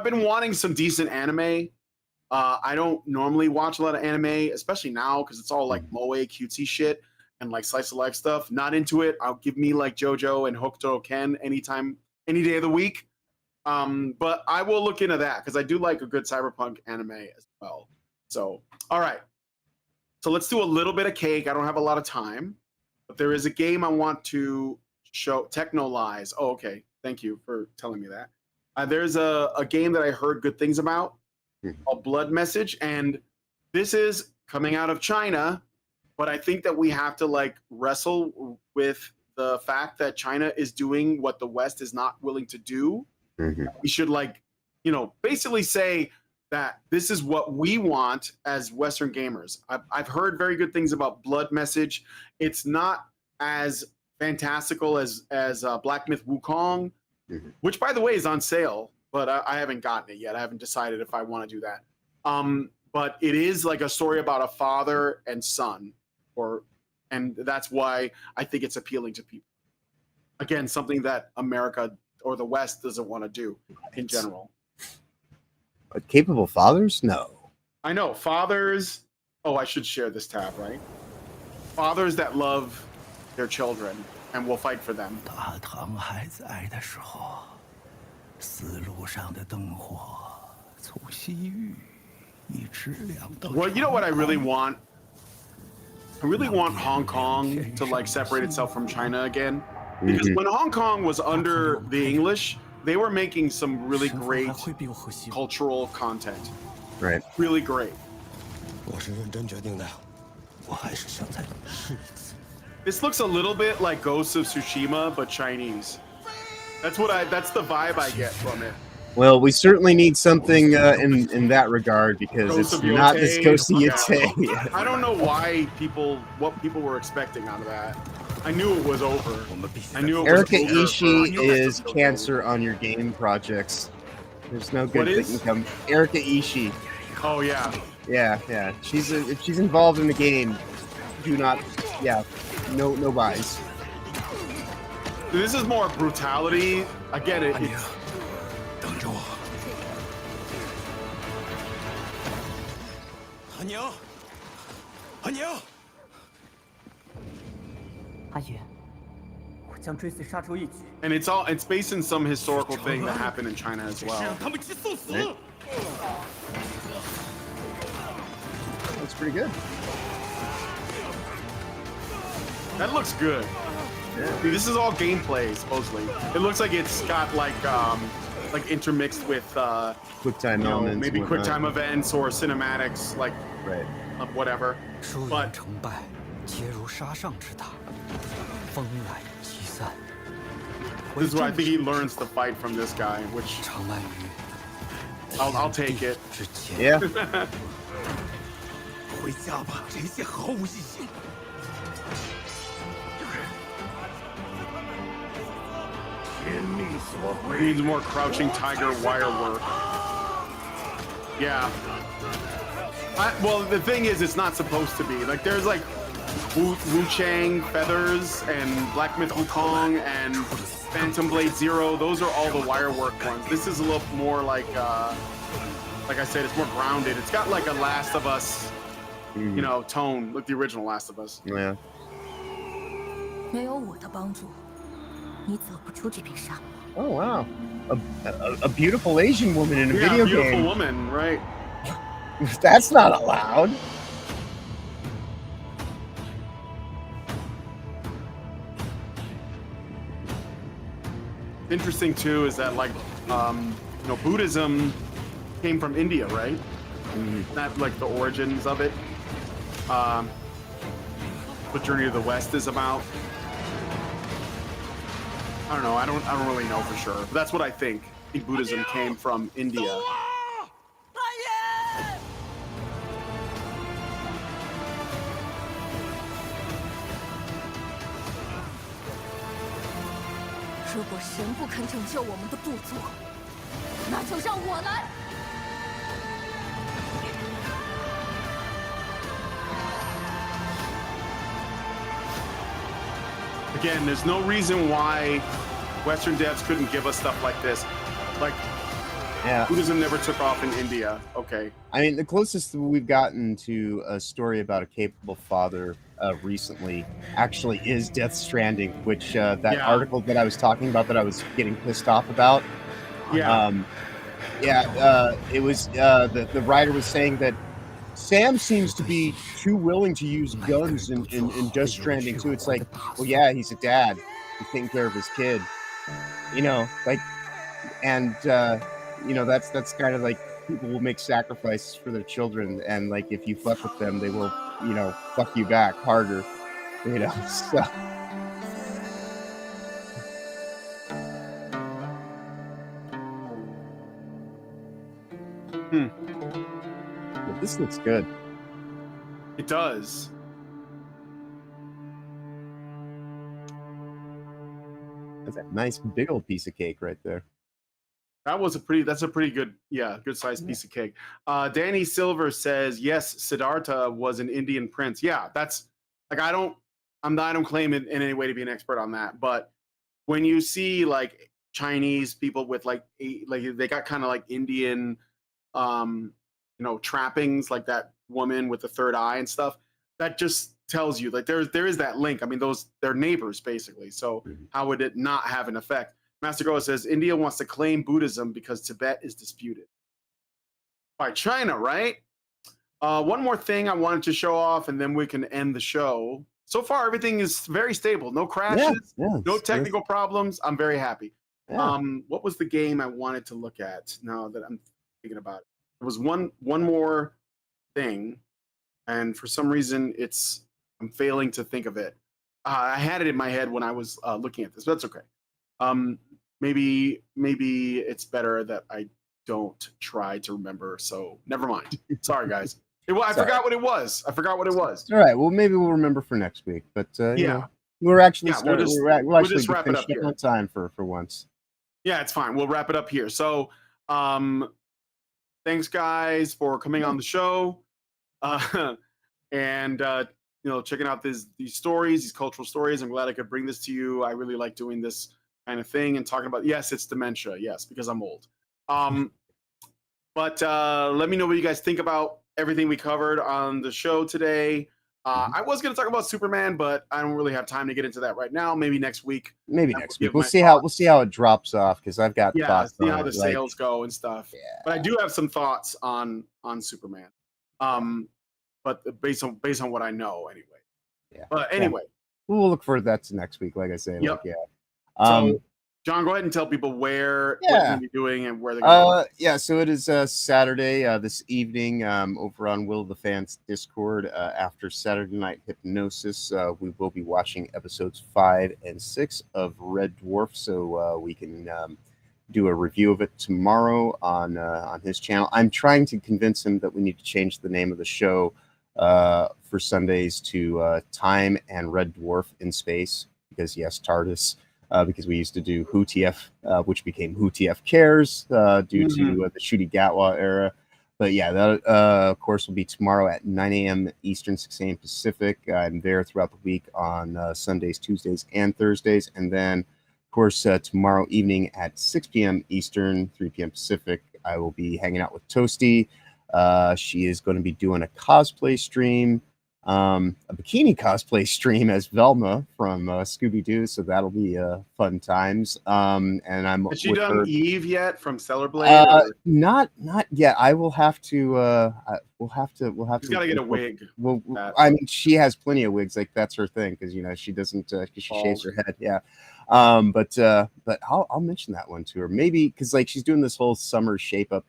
been wanting some decent anime. I don't normally watch a lot of anime, especially now because it's all like moe cutesy shit and like slice of life stuff. Not into it. I'll give me like JoJo and Hokuto Ken anytime, any day of the week. But I will look into that because I do like a good cyberpunk anime as well. So, all right. So let's do a little bit of cake. I don't have a lot of time, but there is a game I want to show. Technolize. Oh, okay. Thank you for telling me that. There's a game that I heard good things about called Blood Message, and this is coming out of China, but I think that we have to like wrestle with the fact that China is doing what the West is not willing to do. We should basically say that this is what we want as Western gamers. I've heard very good things about Blood Message. It's not as fantastical as Black Myth Wukong, which by the way is on sale, but I haven't gotten it yet. I haven't decided if I want to do that. But it is like a story about a father and son, and that's why I think it's appealing to people. Again, something that America or the West doesn't want to do in general. But capable fathers? No. I know. Fathers. Oh, I should share this tab, right? Fathers that love their children and will fight for them. Well, you know what I really want? I really want Hong Kong to like separate itself from China again. Because when Hong Kong was under the English, they were making some really great cultural content. Right. Really great. This looks a little bit like Ghost of Tsushima, but Chinese. That's the vibe I get from it. Well, we certainly need something in that regard, because it's not this Ghost of Yotei. I don't know what people were expecting out of that. I knew it was over. I knew it Erika was Ishii is cancer on your game projects. There's no good thing to come. Erika Ishii. Oh yeah. Yeah. If she's involved in the game, do not. Yeah. No buys. This is more brutality. I get it. And it's based in some historical thing that happened in China as well. That's pretty good. That looks good. Yeah. This is all gameplay, supposedly. It looks like it's got like intermixed with QuickTime elements, maybe QuickTime events or cinematics, like whatever. But this is where I think he learns to fight from this guy, which I'll take it. Yeah. Needs more Crouching Tiger wire work. Yeah. Well, the thing is, it's not supposed to be. Like, there's like Wu Chang Feathers and Black Myth Wukong and Phantom Blade Zero. Those are all the wire work ones. This is a little more like I said, it's more grounded. It's got like a Last of Us you know, tone like the original Last of Us. Yeah. 没有我的帮助，你走不出这片沙漠。 Oh wow, a beautiful Asian woman in a Yeah, video beautiful game. woman, right? That's not allowed. Interesting too is that like you know, Buddhism came from India, right? That like the origins of it. What Journey to the West is about. I don't know. I don't really know for sure. But that's what I think. I think Buddhism came from India. Again, there's no reason why Western devs couldn't give us stuff like this. Like, Yeah. Buddhism never took off in India. Okay. I mean, the closest we've gotten to a story about a capable father recently actually is Death Stranding, which that article that I was talking about that I was getting pissed off about. Yeah. It was the writer was saying that Sam seems to be too willing to use guns in Death Stranding too. It's like, well, yeah, he's a dad. He's taking care of his kid. You know, like, and you know, that's kind of like people will make sacrifices for their children, and like if you fuck with them, they will, you know, fuck you back harder. You know, so. But this looks good. It does. That's a nice big old piece of cake right there. That's a pretty good, good sized piece of cake. Danny Silver says, yes, Siddhartha was an Indian prince. Yeah, that's like, I don't claim in any way to be an expert on that, but when you see like Chinese people with like they got kind of like Indian, you know, trappings, like that woman with the third eye and stuff, that just tells you like there is that link. I mean, they're neighbors basically. So how would it not have an effect? Master Goa says India wants to claim Buddhism because Tibet is disputed by China, right? One more thing I wanted to show off, and then we can end the show. So far, everything is very stable. No crashes, no technical problems. I'm very happy. Yeah. What was the game I wanted to look at now that I'm thinking about it? There was one more thing, and for some reason, I'm failing to think of it. I had it in my head when I was looking at this, but that's okay. Maybe it's better that I don't try to remember. So never mind. Sorry, guys. I forgot what it was. All right. Well, maybe we'll remember for next week. But you yeah, know, we're actually we'll just wrap it up here on time for once. Yeah, it's fine. We'll wrap it up here. So, thanks guys for coming on the show, and you know, checking out these stories, these cultural stories. I'm glad I could bring this to you. I really like doing this kind of thing and talking about, yes, it's dementia. Yes, because I'm old. But let me know what you guys think about everything we covered on the show today. I was going to talk about Superman, but I don't really have time to get into that right now. Maybe next week. Maybe next week. We'll see how it drops off, because I've got thoughts see on how the it, sales go and stuff. Yeah. But I do have some thoughts on Superman. But based on what I know anyway. Yeah. But anyway, we'll look for that to next week. Like I say, Yep. So, John, go ahead and tell people what you're going to be doing and where they're going. So it is Saturday this evening over on Will the Fans Discord after Saturday Night Hypnosis. We will be watching episodes 5 and 6 of Red Dwarf, so we can do a review of it tomorrow on his channel. I'm trying to convince him that we need to change the name of the show for Sundays to Time and Red Dwarf in Space, because yes, TARDIS. Because we used to do Who TF, which became Who TF Cares due to the Ncuti Gatwa era. But yeah, that of course will be tomorrow at 9 a.m. Eastern, 6 a.m. Pacific. I'm there throughout the week on Sundays, Tuesdays, and Thursdays. And then, of course, tomorrow evening at 6 p.m. Eastern, 3 p.m. Pacific, I will be hanging out with Toasty She is going to be doing a cosplay stream, a bikini cosplay stream as Velma from Scooby-Doo, so that'll be fun times. And I'm Has she with done her. Eve yet from Stellar Blade? Not yet. I will have to. We'll have to. She's got to get a wig. Well, I mean, she has plenty of wigs. Like that's her thing, because you know she doesn't. Cause she shaves her head. Yeah. But I'll mention that one to her. Maybe because like she's doing this whole summer shape up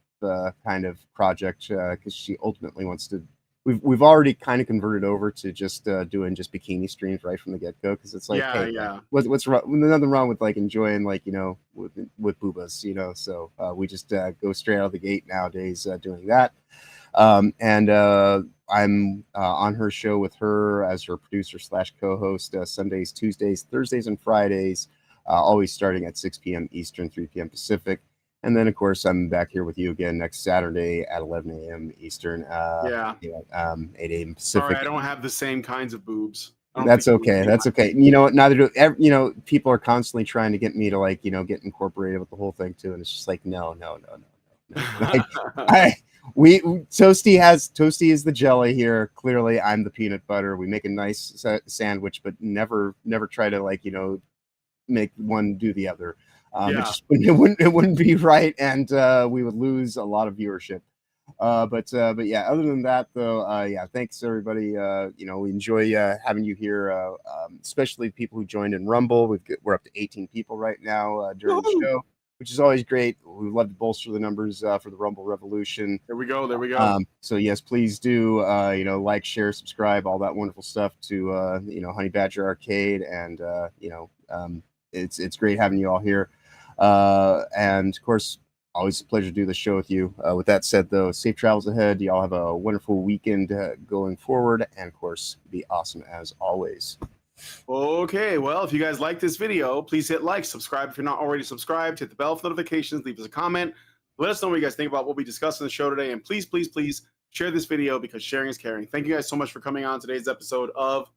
kind of project, because she ultimately wants to. We've already kind of converted over to just doing just bikini streams right from the get go, because it's like, what's wrong? Nothing wrong with like enjoying like, you know, with boobas, you know. So we just go straight out of the gate nowadays doing that. And I'm on her show with her as her producer / co-host Sundays, Tuesdays, Thursdays, and Fridays, always starting at 6 p.m. Eastern, 3 p.m. Pacific. And then, of course, I'm back here with you again next Saturday at 11 a.m. Eastern. 8 a.m. Pacific. Sorry, I don't have the same kinds of boobs. That's okay. That's okay. You know what? Neither do you know. People are constantly trying to get me to like, you know, get incorporated with the whole thing too, and it's just like no. Like, Toasty is the jelly here. Clearly, I'm the peanut butter. We make a nice sandwich, but never try to like, you know, make one do the other. It wouldn't be right, and we would lose a lot of viewership. But yeah, other than that though, yeah, thanks everybody. You know, we enjoy having you here, especially people who joined in Rumble. We're up to 18 people right now during the show, which is always great. We love to bolster the numbers for the Rumble Revolution. There we go. So yes, please do you know, like, share, subscribe, all that wonderful stuff to you know, Honey Badger Arcade, and you know, it's great having you all here. And of course, always a pleasure to do the show with you. With that said, though, safe travels ahead. Y'all have a wonderful weekend going forward, and of course, be awesome as always. Okay, well, if you guys like this video, please hit like, subscribe if you're not already subscribed, hit the bell for notifications, leave us a comment, let us know what you guys think about what we discussed in the show today, and please share this video, because sharing is caring. Thank you guys so much for coming on today's episode of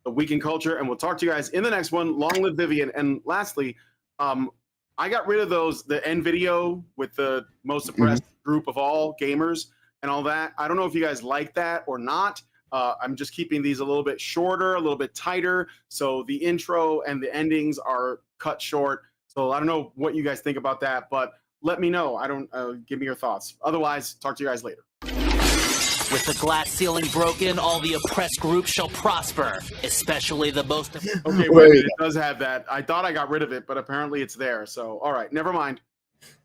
The Week in Culture, and we'll talk to you guys in the next one. Long live Vivian. And lastly, I got rid of the end video with the most suppressed group of all gamers and all that. I don't know if you guys like that or not. I'm just keeping these a little bit shorter, a little bit tighter. So the intro and the endings are cut short. So I don't know what you guys think about that, but let me know. Give me your thoughts. Otherwise, talk to you guys later. With the glass ceiling broken, all the oppressed groups shall prosper, especially the most... Okay, wait, it does have that. I thought I got rid of it, but apparently it's there. So, all right, never mind.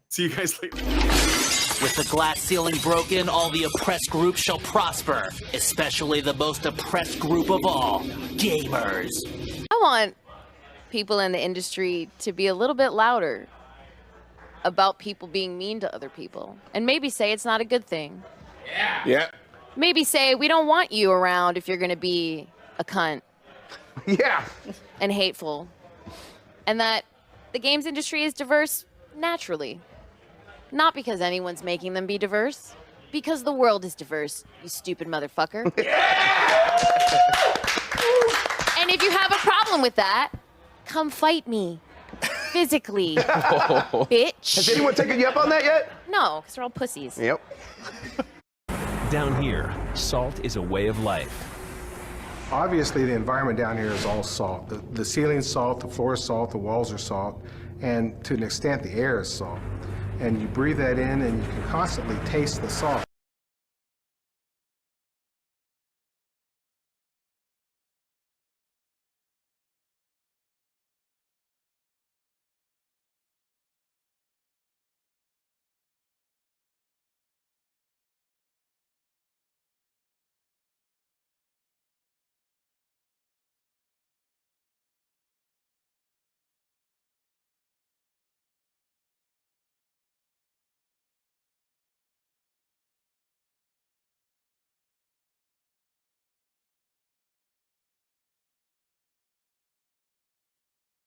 See you guys later. With the glass ceiling broken, all the oppressed groups shall prosper, especially the most oppressed group of all, gamers. I want people in the industry to be a little bit louder about people being mean to other people, and maybe say it's not a good thing. Yeah. Maybe say we don't want you around if you're going to be a cunt. Yeah. And hateful. And that the games industry is diverse naturally. Not because anyone's making them be diverse. Because the world is diverse, you stupid motherfucker. And if you have a problem with that, come fight me. Physically. Bitch. Has anyone taken you up on that yet? No, because they're all pussies. Yep. Down here, salt is a way of life. Obviously, the environment down here is all salt. The ceiling's salt, the floor is salt, the walls are salt, and to an extent, the air is salt. And you breathe that in, and you can constantly taste the salt.